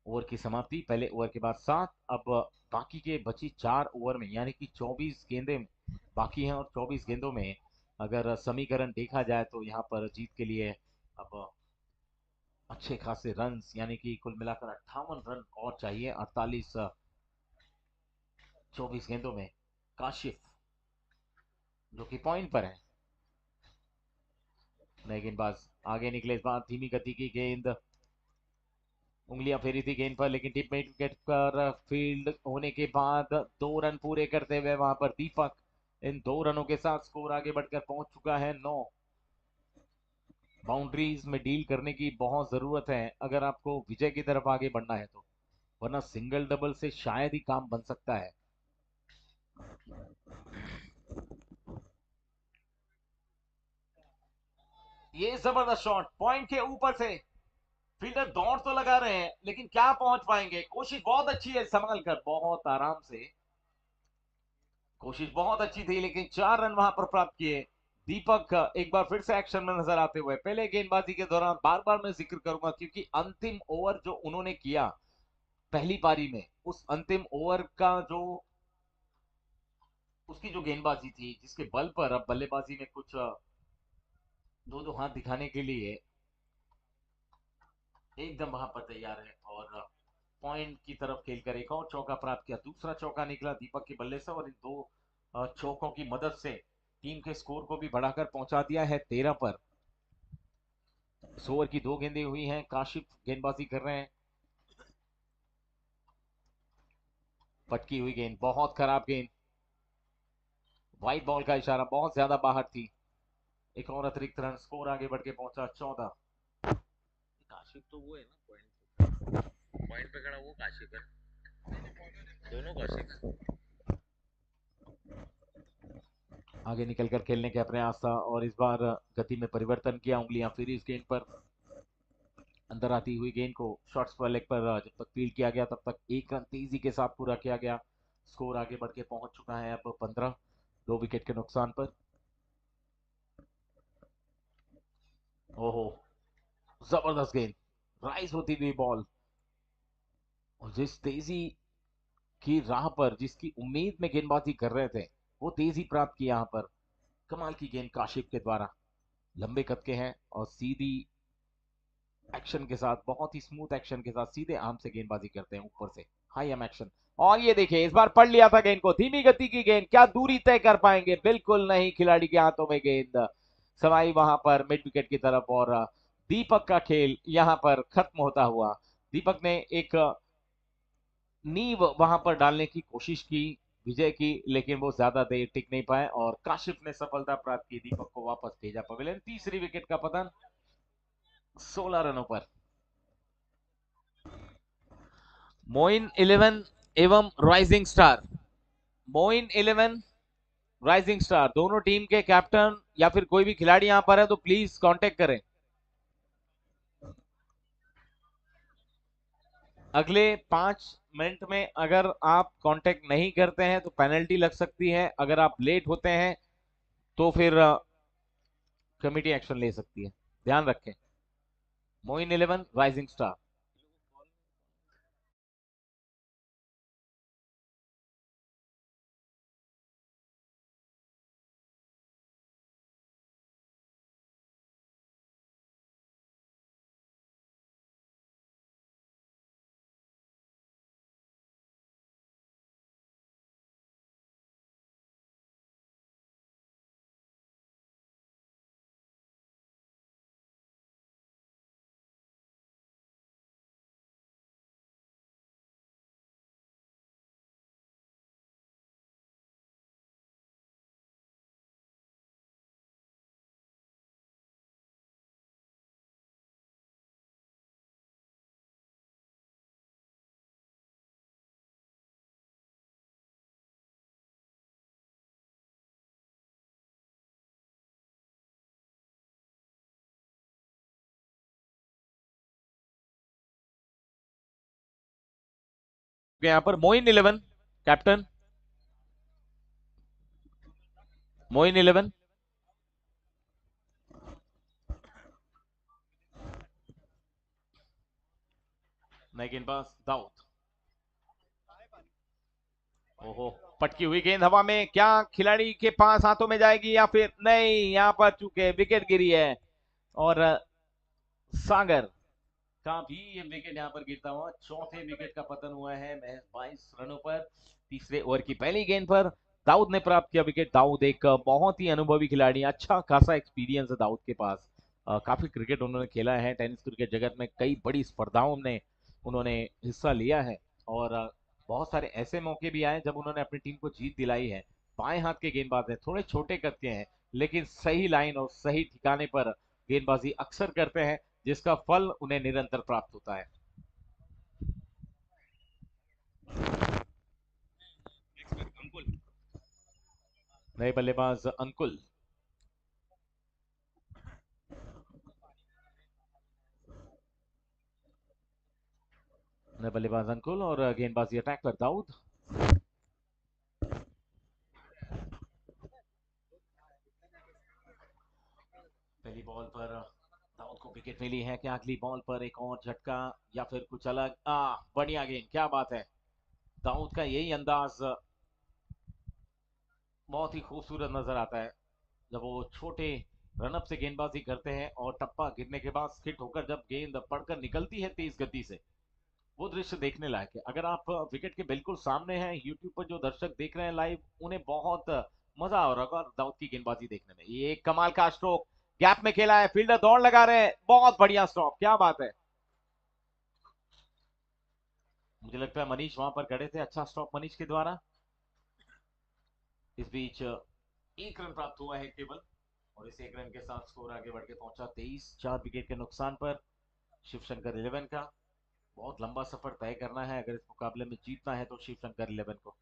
ओवर की समाप्ति, पहले ओवर के बाद 7, अब बाकी के बची 4 ओवर में, यानी कि 24 गेंदें बाकी हैं और 24 गेंदों में अगर समीकरण देखा जाए तो यहाँ पर जीत के लिए अब अच्छे खासे रन्स, यानी कि कुल मिलाकर 58 रन और चाहिए। 48 24 गेंदों में काशिफ जो कि पॉइंट पर है, नए गेंदबाज आगे निकले, इस बार धीमी गति की गेंद, उंगलियां फेरी थी गेंद पर, लेकिन टिप मिड विकेट पर फील्ड होने के बाद 2 रन पूरे करते हुए वहां पर दीपक इन 2 रनों के साथ स्कोर आगे बढ़कर पहुंच चुका है 9। बाउंड्रीज में डील करने की बहुत जरूरत है अगर आपको विजय की तरफ आगे बढ़ना है तो, वरना सिंगल डबल से शायद ही काम बन सकता है। ये जबरदस्त शॉट पॉइंट के ऊपर से, फील्डर दौड़ तो लगा रहे हैं लेकिन क्या पहुंच पाएंगे, कोशिश बहुत अच्छी है, संभल कर बहुत आराम से, कोशिश बहुत अच्छी थी, लेकिन 4 रन वहां पर प्राप्त किए। दीपक एक बार फिर से एक्शन में नजर आते हुए, पहले गेंदबाजी के दौरान बार बार मैं जिक्र करूंगा क्योंकि अंतिम ओवर जो उन्होंने किया पहली पारी में, उस अंतिम ओवर का जो उसकी जो गेंदबाजी थी, जिसके बल पर अब बल्लेबाजी में कुछ दो दो हाथ दिखाने के लिए एकदम वहां पर तैयार है, और पॉइंट की तरफ खेलकर एक और चौका प्राप्त किया, दूसरा चौका निकला दीपक के बल्ले से, और इन 2 चौकों की मदद से टीम के स्कोर को भी बढ़ाकर पहुंचा दिया है 13 पर। 100 ओवर की 2 गेंदें हुई हैं, काशिफ गेंदबाजी कर रहे हैं। पटकी हुई गेंद, बहुत खराब गेंद, व्हाइट बॉल का इशारा, बहुत ज्यादा बाहर थी। एक और अतिरिक्त रन, स्कोर आगे बढ़ के पहुंचा 14। काशिफ तो वो है ना, पॉइंट पे खड़ा वो काशिफ है, दोनों काशिफ। आगे निकलकर खेलने का प्रयास था और इस बार गति में परिवर्तन किया, उंगलियां फिरी इस गेंद पर। अंदर आती हुई गेंद को शॉर्ट्स पर लेग पर जब तक फील्ड किया गया तब तक 1 रन तेजी के साथ पूरा किया गया। स्कोर आगे बढ़ के पहुंच चुका है अब 15, 2 विकेट के नुकसान पर। ओहो, जबरदस्त गेंद, राइज होती हुई बॉल, और जिस तेजी की राह पर, जिसकी उम्मीद में गेंदबाजी कर रहे थे, वो तेजी प्राप्त की यहां पर। कमाल की गेंद काशिफ के द्वारा, लंबे कद के हैं और सीधी एक्शन के साथ, बहुत ही स्मूथ एक्शन के साथ सीधे आर्म से गेंदबाजी करते हैं ऊपर से, हाई एम एक्शन। और ये देखिए, इस बार पढ़ लिया था गेंद को, धीमी गति की गेंद, क्या दूरी तय कर पाएंगे? बिल्कुल नहीं, खिलाड़ी के हाथों में गेंद समाई वहां पर मिड विकेट की तरफ, और दीपक का खेल यहां पर खत्म होता हुआ। दीपक ने एक नींव वहां पर डालने की कोशिश की विजय की, लेकिन वो ज्यादा देर टिक नहीं पाए और काशिफ ने सफलता प्राप्त की, दीपक को वापस भेजा पवेलियन। तीसरी विकेट का पतन 16 रनों पर। मोइन 11 एवं rising star, Moin 11 rising star, दोनों टीम के कैप्टन या फिर कोई भी खिलाड़ी यहां पर है तो प्लीज कांटेक्ट करें। अगले 5 मिनट में अगर आप कांटेक्ट नहीं करते हैं तो पेनल्टी लग सकती है, अगर आप लेट होते हैं तो फिर कमेटी एक्शन ले सकती है, ध्यान रखें। Moin 11 rising star. यहां पर मोइन 11 कैप्टन, मोइन 11। नए गेंदबाज दाऊद, ओहो, पटकी हुई गेंद हवा में, क्या खिलाड़ी के पास हाथों में जाएगी या फिर नहीं? यहां पर चूके विकेट गिरी है और सागर का भी ये विकेट यहां पर गिरता हुआ, चौथे विकेट का पतन हुआ है महज 22 रनों पर। तीसरे ओवर की पहली गेंद पर दाऊद ने प्राप्त किया विकेट। दाऊद एक बहुत ही अनुभवी खिलाड़ी, अच्छा खासा एक्सपीरियंस है दाऊद के पास। काफी क्रिकेट उन्होंने खेला है, टेनिस क्रिकेट जगत में कई बड़ी स्पर्धाओं में उन्होंने हिस्सा लिया है, और बहुत सारे ऐसे मौके भी आए जब उन्होंने अपनी टीम को जीत दिलाई है। बाएं हाथ के गेंदबाज हैं, थोड़े छोटे कद के हैं, लेकिन सही लाइन और सही ठिकाने पर गेंदबाजी अक्सर करते हैं, जिसका फल उन्हें निरंतर प्राप्त होता है। नए बल्लेबाज अंकुल, नए बल्लेबाज अंकुल और गेंदबाजी अटैक पर दाऊद। पहली बॉल पर दाऊद को विकेट मिली है, क्या अगली बॉल पर एक और झटका या फिर कुछ अलग? बढ़िया गेंद, क्या बात है, दाऊद का यही अंदाज बहुत ही खूबसूरत नजर आता है, जब वो छोटे रनअप से गेंदबाजी करते हैं और टप्पा गिरने के बाद हिट होकर जब गेंद पड़कर निकलती है तेज गति से, वो दृश्य देखने लायक है। अगर आप विकेट के बिल्कुल सामने हैं, यूट्यूब पर जो दर्शक देख रहे हैं लाइव, उन्हें बहुत मजा आ रहा होगा दाऊद की गेंदबाजी देखने में। ये एक कमाल का स्ट्रोक, गैप में खेला है, फील्डर दौड़ लगा रहे हैं, बहुत बढ़िया स्टॉप, क्या बात है। मुझे लगता है मनीष वहां पर खड़े थे, अच्छा स्टॉप मनीष के द्वारा। इस बीच एक रन प्राप्त हुआ है केवल, और इस एक रन के साथ स्कोर आगे बढ़ के पहुंचा 23, 4 विकेट के नुकसान पर शिवशंकर 11 का। बहुत लंबा सफर तय करना है अगर इस मुकाबले में जीतना है तो शिवशंकर 11 को।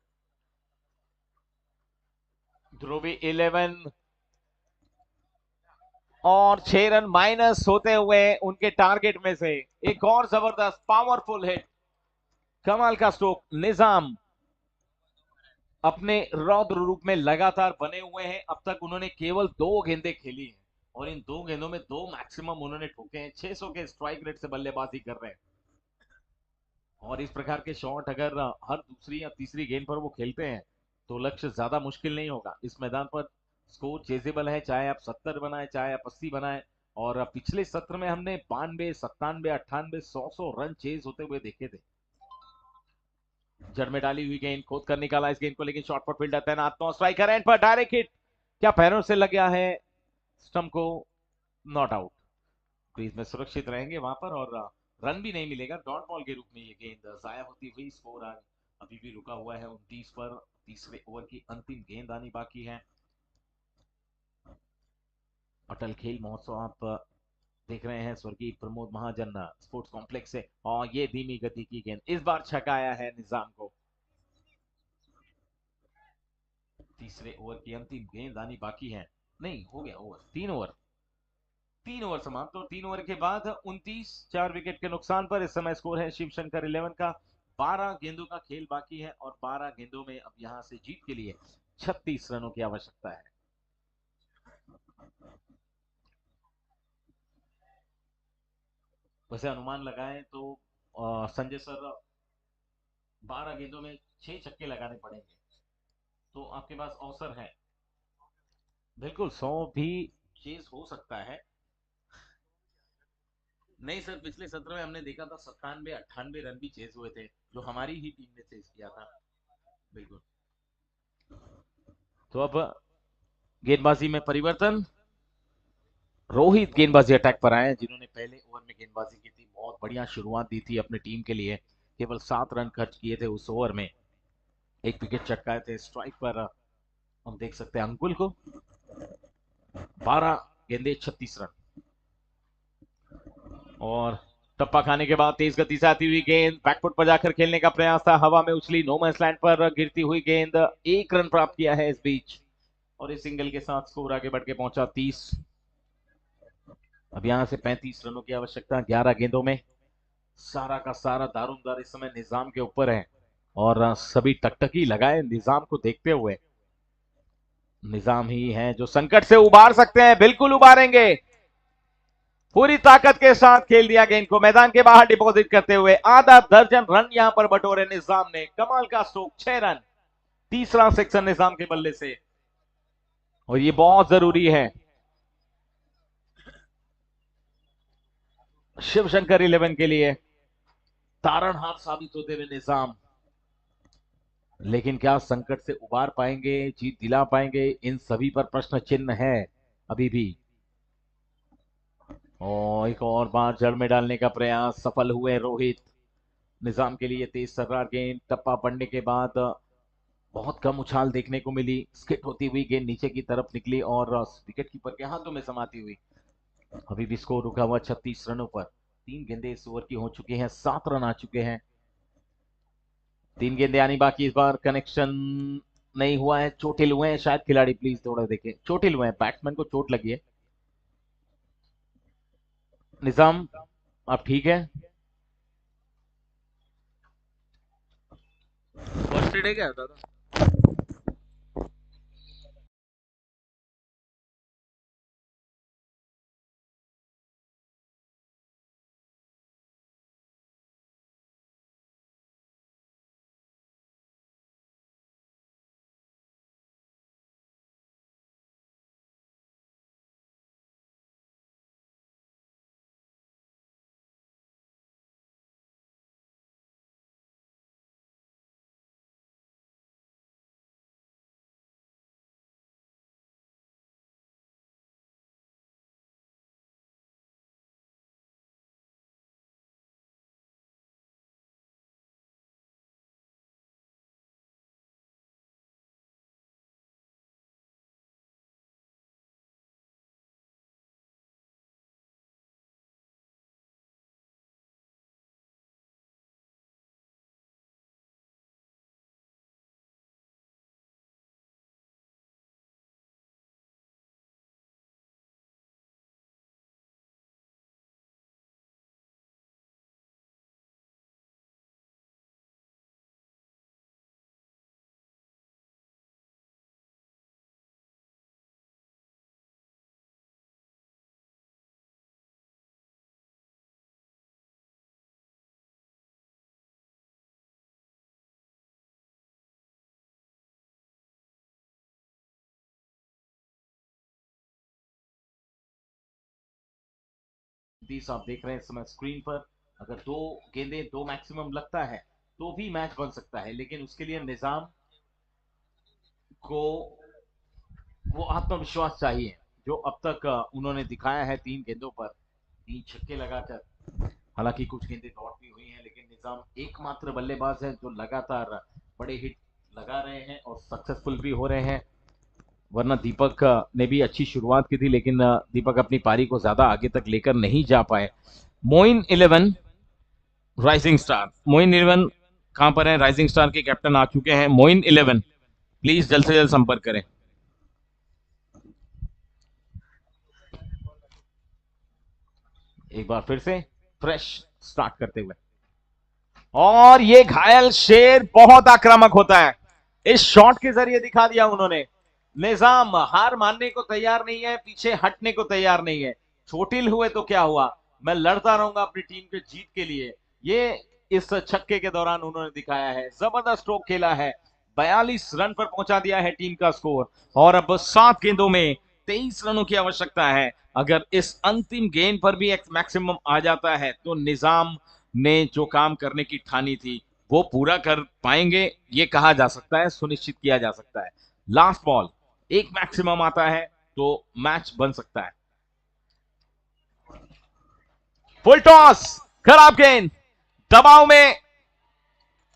ध्रुवी 11 और 6 रन माइनस होते हुए उनके टारगेट में से एक और जबरदस्त पावरफुल हिट, कमाल का स्ट्रोक। निजाम अपने रौद्र रूप में लगातार बने हुए हैं। अब तक उन्होंने केवल 2 गेंदें खेली हैं और इन 2 गेंदों में 2 मैक्सिमम उन्होंने ठोके हैं। 600 के स्ट्राइक रेट से बल्लेबाजी कर रहे हैं, और इस प्रकार के शॉट अगर हर दूसरी या तीसरी गेंद पर वो खेलते हैं तो लक्ष्य ज्यादा मुश्किल नहीं होगा। इस मैदान पर स्कोर चेजेबल है, चाहे आप 70 बनाए चाहे आप 80 बनाए। और पिछले सत्र में हमने 92, 97, 98, 100 रन चेज होते हुए देखे थे। जड़ में डाली हुई गेंद खोद कर निकाला इस गेंद को, लेकिन शॉर्ट फुट फील्डर तैनात, तो स्ट्राइकर एंड पर डायरेक्ट हिट, क्या पैरों से लग गया है स्टंप को, नॉट आउट। क्रीज में सुरक्षित रहेंगे वहां पर, और रन भी नहीं मिलेगा। डॉट बॉल के रूप में ये गेंद जाया होती हुई। स्कोर अभी भी रुका हुआ है 29 पर। तीसरे ओवर की अंतिम गेंद आनी बाकी है। अटल खेल महोत्सव आप देख रहे हैं स्वर्गीय प्रमोद महाजन स्पोर्ट्स कॉम्प्लेक्स से, और ये धीमी गति की गेंद इस बार छकाया है निजाम को। तीसरे ओवर की अंतिम गेंद आनी बाकी है। नहीं, हो गया ओवर, 3 ओवर, 3 ओवर समाप्त। और 3 ओवर के बाद 29, 4 विकेट के नुकसान पर इस समय स्कोर है शिवशंकर 11 का। 12 गेंदों का खेल बाकी है, और 12 गेंदों में अब यहां से जीत के लिए 36 रनों की आवश्यकता है। वैसे अनुमान लगाएं तो संजय सर, 12 गेंदों में 6 छक्के लगाने पड़ेंगे, तो आपके पास अवसर है। बिल्कुल 100 भी चेज हो सकता है। नहीं सर, पिछले सत्र में हमने देखा था 97, 98 रन भी चेज हुए थे, जो हमारी ही टीम ने चेज किया था। बिल्कुल। तो अब गेंदबाजी में परिवर्तन, रोहित गेंदबाजी अटैक पर आए, जिन्होंने पहले ओवर में गेंदबाजी की थी। बहुत बढ़िया शुरुआत दी थी अपनी टीम के लिए, केवल 7 रन खर्च किए थे उस ओवर में, एक विकेट चटकाए थे। स्ट्राइक पर हम देख सकते हैं अंकुल को, 12 गेंदे 36 रन। और टप्पा खाने के बाद तेज गति से आती हुई गेंद बैकफुट पर जाकर खेलने का प्रयास था, हवा में उछली, नो मैंस लैंड पर गिरती हुई गेंद। 1 रन प्राप्त किया है इस बीच, और इस सिंगल के साथ स्कोर आगे बढ़ के पहुंचा 30। अब यहां से 35 रनों की आवश्यकता 11 गेंदों में। सारा का सारा दारोमदार इस समय निजाम के ऊपर है, और सभी टकटकी लगाए निजाम को देखते हुए। निजाम ही है जो संकट से उबार सकते हैं, बिल्कुल उबारेंगे। पूरी ताकत के साथ खेल दिया गेंद को मैदान के बाहर डिपॉजिट करते हुए। आधा दर्जन रन यहां पर बटोरे निजाम ने, कमाल का स्ट्रोक, 6 रन, तीसरा सेक्शन निजाम के बल्ले से, और ये बहुत जरूरी है शिवशंकर 11 के लिए। तारणहार साबित होते हुए निजाम, लेकिन क्या संकट से उबार पाएंगे, जीत दिला पाएंगे, इन सभी पर प्रश्न चिन्ह है अभी भी। और एक और बार जड़ में डालने का प्रयास, सफल हुए रोहित। निजाम के लिए तेज सर्रार गेंद, टप्पा पड़ने के बाद बहुत कम उछाल देखने को मिली, स्किट होती हुई गेंद नीचे की तरफ निकली और विकेट कीपर के हाथों में समाती हुई। अभी भी स्कोर रुका हुआ 36 रनों पर। 3 गेंदें इस ओवर की हो चुकी हैं, 7 रन आ चुके हैं। 3 गेंदें आनी बाकी। इस बार कनेक्शन नहीं हुआ है, चोटिल हुए हैं शायद खिलाड़ी, प्लीज थोड़ा देखें, चोटिल हुए हैं, बैट्समैन को चोट लगी है। निजाम, आप ठीक है? फर्स्ट एड है क्या दादा? 29 आप देख रहे हैं इस समय स्क्रीन पर। अगर दो गेंदे दो मैक्सिमम लगता है तो भी मैच बन सकता है, लेकिन उसके लिए निजाम को वो आत्मविश्वास चाहिए जो अब तक उन्होंने दिखाया है 3 गेंदों पर 3 छक्के लगाकर। हालांकि कुछ गेंदें डॉट भी हुई हैं, लेकिन निजाम एकमात्र बल्लेबाज है जो लगातार बड़े हिट लगा रहे हैं और सक्सेसफुल भी हो रहे हैं। वरना दीपक ने भी अच्छी शुरुआत की थी, लेकिन दीपक अपनी पारी को ज्यादा आगे तक लेकर नहीं जा पाए। मोइन 11 राइजिंग स्टार, मोइन 11 कहां पर है? राइजिंग स्टार के कैप्टन आ चुके हैं। मोइन 11 प्लीज जल्द से जल्द संपर्क करें। एक बार फिर से फ्रेश स्टार्ट करते हुए, और ये घायल शेर बहुत आक्रामक होता है। इस शॉट के जरिए दिखा दिया उन्होंने। निजाम हार मानने को तैयार नहीं है, पीछे हटने को तैयार नहीं है। चोटिल हुए तो क्या हुआ, मैं लड़ता रहूंगा अपनी टीम के जीत के लिए। ये इस छक्के के दौरान उन्होंने दिखाया है। जबरदस्त स्ट्रोक खेला है, 42 रन पर पहुंचा दिया है टीम का स्कोर, और अब 7 गेंदों में 23 रनों की आवश्यकता है। अगर इस अंतिम गेंद पर भी एक मैक्सिमम आ जाता है तो निजाम ने जो काम करने की ठानी थी वो पूरा कर पाएंगे, ये कहा जा सकता है, सुनिश्चित किया जा सकता है। लास्ट बॉल एक मैक्सिमम आता है तो मैच बन सकता है। फुल टॉस, खराब गेंद, दबाव में,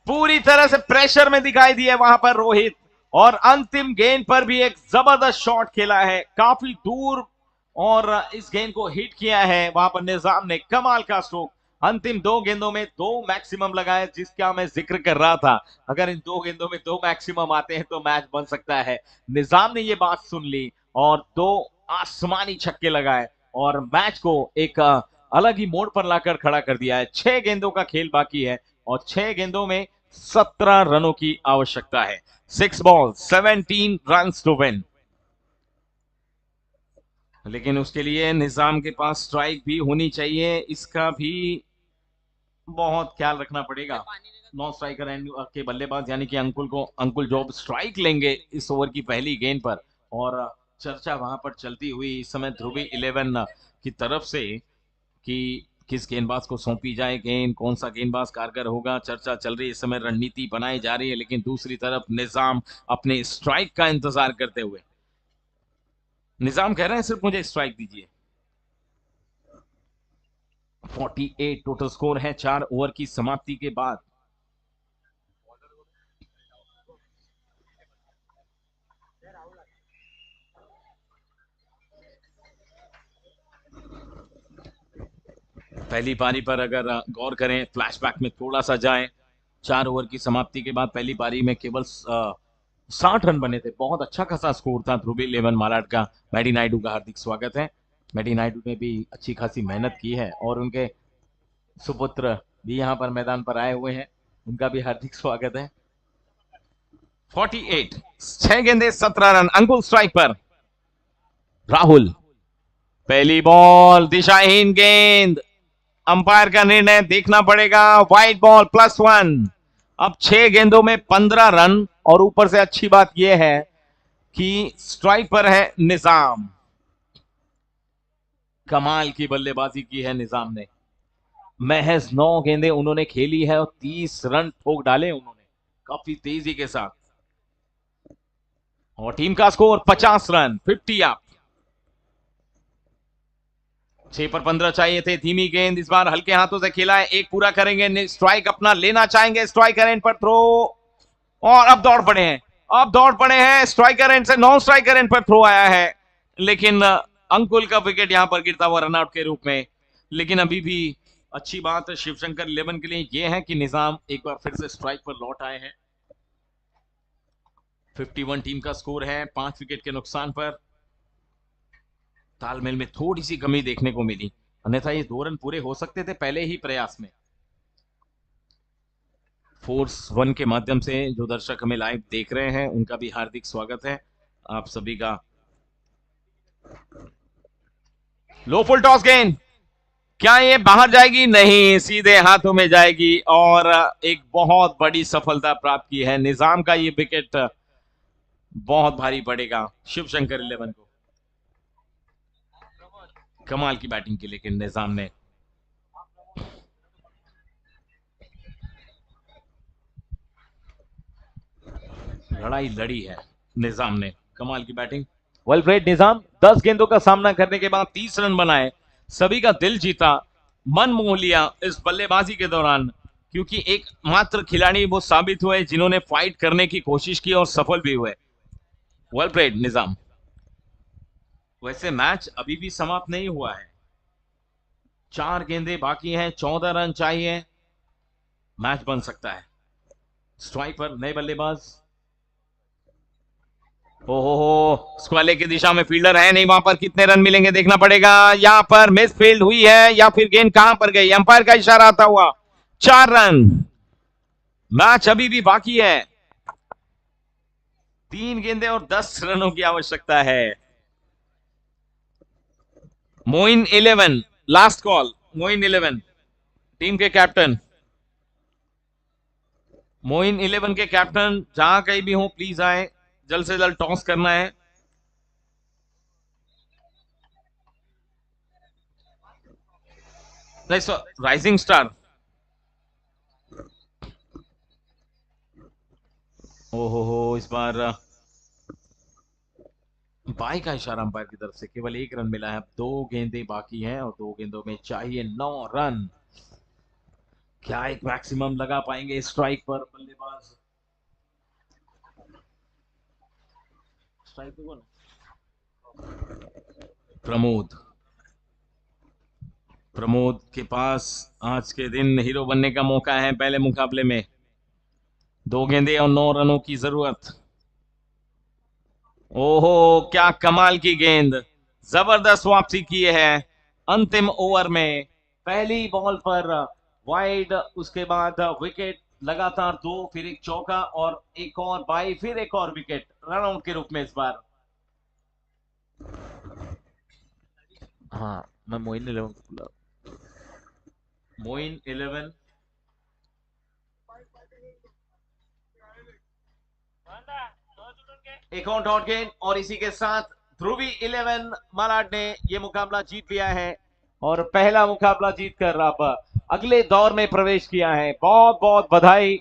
पूरी तरह से प्रेशर में दिखाई दिए वहां पर रोहित, और अंतिम गेंद पर भी एक जबरदस्त शॉट खेला है काफी दूर, और इस गेंद को हिट किया है वहां पर निजाम ने। कमाल का स्ट्रोक, अंतिम 2 गेंदों में 2 मैक्सिमम लगाए, जिसका मैं जिक्र कर रहा था। अगर इन 2 गेंदों में 2 मैक्सिमम आते हैं तो मैच बन सकता है। निजाम ने ये बात सुन ली और 2 आसमानी छक्के लगाए और मैच को एक अलग ही मोड़ पर लाकर खड़ा कर दिया है। 6 गेंदों का खेल बाकी है और 6 गेंदों में 17 रनों की आवश्यकता है। 6 बॉल 17 रन टू विन। लेकिन उसके लिए निजाम के पास स्ट्राइक भी होनी चाहिए, इसका भी बहुत ख्याल रखना पड़ेगा। नॉन स्ट्राइकर एंड के बल्लेबाज यानी कि अंकुल जॉब स्ट्राइक लेंगे इस ओवर की पहली गेंद पर, और चर्चा वहां पर चलती हुई इस समय ध्रुवी 11 की तरफ से कि किस गेंदबाज को सौंपी जाए गेंद, कौन सा गेंदबाज कारगर होगा। चर्चा चल रही है इस समय, रणनीति बनाई जा रही है, लेकिन दूसरी तरफ निजाम अपने स्ट्राइक का इंतजार करते हुए, निजाम कह रहे हैं सिर्फ मुझे स्ट्राइक दीजिए। 48 टोटल स्कोर है 4 ओवर की समाप्ति के बाद। पहली पारी पर अगर गौर करें, फ्लैशबैक में थोड़ा सा जाएं, 4 ओवर की समाप्ति के बाद पहली पारी में केवल 60 रन बने थे। बहुत अच्छा खासा स्कोर था ध्रुवी 11 मालाड का। मैडी नायडू का हार्दिक स्वागत है। मैडी नायडू ने भी अच्छी खासी मेहनत की है और उनके सुपुत्र भी यहाँ पर मैदान पर आए हुए हैं, उनका भी हार्दिक स्वागत है। 48, 6 गेंदे 17 रन, अंकुल स्ट्राइक पर। राहुल, पहली बॉल दिशाहीन गेंद, अंपायर का निर्णय देखना पड़ेगा। Wide ball +1। अब 6 गेंदों में 15 रन, और ऊपर से अच्छी बात यह है कि स्ट्राइक पर है निजाम। कमाल की बल्लेबाजी की है निजाम ने। महज 9 गेंदें उन्होंने खेली है और 30 रन ठोक डाले उन्होंने काफी तेजी के साथ, और टीम का स्कोर 50 रन, 50 अप। 6 पर 15 चाहिए थे। धीमी गेंद इस बार हल्के हाथों से खेला है, एक पूरा करेंगे, स्ट्राइक अपना लेना चाहेंगे, स्ट्राइकर एंड पर थ्रो, और अब दौड़ पड़े हैं, अब दौड़ पड़े हैं स्ट्राइकर एंड से, नॉन स्ट्राइकर एंड पर थ्रो आया है, लेकिन अंकुल का विकेट यहां पर गिरता हुआ रनआउट के रूप में। लेकिन अभी भी अच्छी बात शिवशंकर 11 के लिए यह है कि निजाम एक बार फिर से स्ट्राइक पर लौट आए हैं। 51 टीम का स्कोर है, 5 विकेट के नुकसान पर। तालमेल में थोड़ी सी कमी देखने को मिली, अन्यथा ये 2 रन पूरे हो सकते थे पहले ही प्रयास में। फोर्स 1 के माध्यम से जो दर्शक हमें लाइव देख रहे हैं उनका भी हार्दिक स्वागत है आप सभी का। लो फुल टॉस गेंद, क्या ये बाहर जाएगी? नहीं, सीधे हाथों में जाएगी, और एक बहुत बड़ी सफलता प्राप्त की है निजाम का। ये विकेट बहुत भारी पड़ेगा शिवशंकर 11 को। कमाल की बैटिंग की लेकिन निजाम ने, लड़ाई लड़ी है निजाम ने, कमाल की बैटिंग। वेल प्लेड निजाम, 10 गेंदों का सामना करने के बाद 30 रन बनाए, सभी का दिल जीता, मन मोह लिया इस बल्लेबाजी के दौरान, क्योंकि एक मात्र खिलाड़ी वो साबित हुए जिन्होंने फाइट करने की कोशिश की और सफल भी हुए। वेल प्लेड निजाम। वैसे मैच अभी भी समाप्त नहीं हुआ है, 4 गेंदें बाकी हैं, 14 रन चाहिए, मैच बन सकता है। स्ट्राइक पर नए बल्लेबाज, हो स्क्वाले की दिशा में फील्डर है नहीं, वहां पर कितने रन मिलेंगे देखना पड़ेगा। यहां पर मिस फील्ड हुई है या फिर गेंद कहां पर गई, अंपायर का इशारा आता हुआ 4 रन। मैच अभी भी बाकी है, 3 गेंदें और 10 रनों की आवश्यकता है। Moin 11 last call, Moin 11 team के कैप्टन, मोइन 11 के कैप्टन जहां कहीं भी हो प्लीज आए, जल्द से जल्द टॉस करना है। राइजिंग स्टार, हो इस बार बाई का इशारा अंपायर की तरफ से, केवल 1 रन मिला है, अब 2 गेंदें बाकी हैं और 2 गेंदों में चाहिए 9 रन। क्या एक मैक्सिमम लगा पाएंगे स्ट्राइक पर बल्लेबाज? स्ट्राइक पे कौन? प्रमोद, प्रमोद के पास आज के दिन हीरो बनने का मौका है। पहले मुकाबले में 2 गेंदें और 9 रनों की जरूरत। ओहो क्या कमाल की गेंद, जबरदस्त वापसी की है अंतिम ओवर में, पहली बॉल पर वाइड, उसके बाद विकेट, लगातार 2, फिर एक चौका और एक और बाई, फिर एक और विकेट रन आउट के रूप में इस बार। हाँ मैं मोइन 11, मोइन 11 एक और डॉट गेंद, और इसी के साथ ध्रुवी 11 मलाड ने यह मुकाबला जीत लिया है और पहला मुकाबला जीतकर अब अगले दौर में प्रवेश किया है। बहुत बहुत बधाई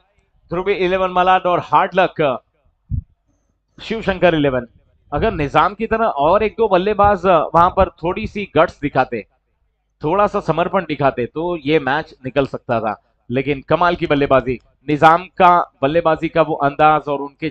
ध्रुवी 11 मलाड और हार्ड लक शिव शंकर 11। अगर निजाम की तरह और 1-2 बल्लेबाज वहां पर थोड़ी सी गट्स दिखाते, थोड़ा सा समर्पण दिखाते तो ये मैच निकल सकता था, लेकिन कमाल की बल्लेबाजी, निजाम का बल्लेबाजी का वो अंदाज और उनके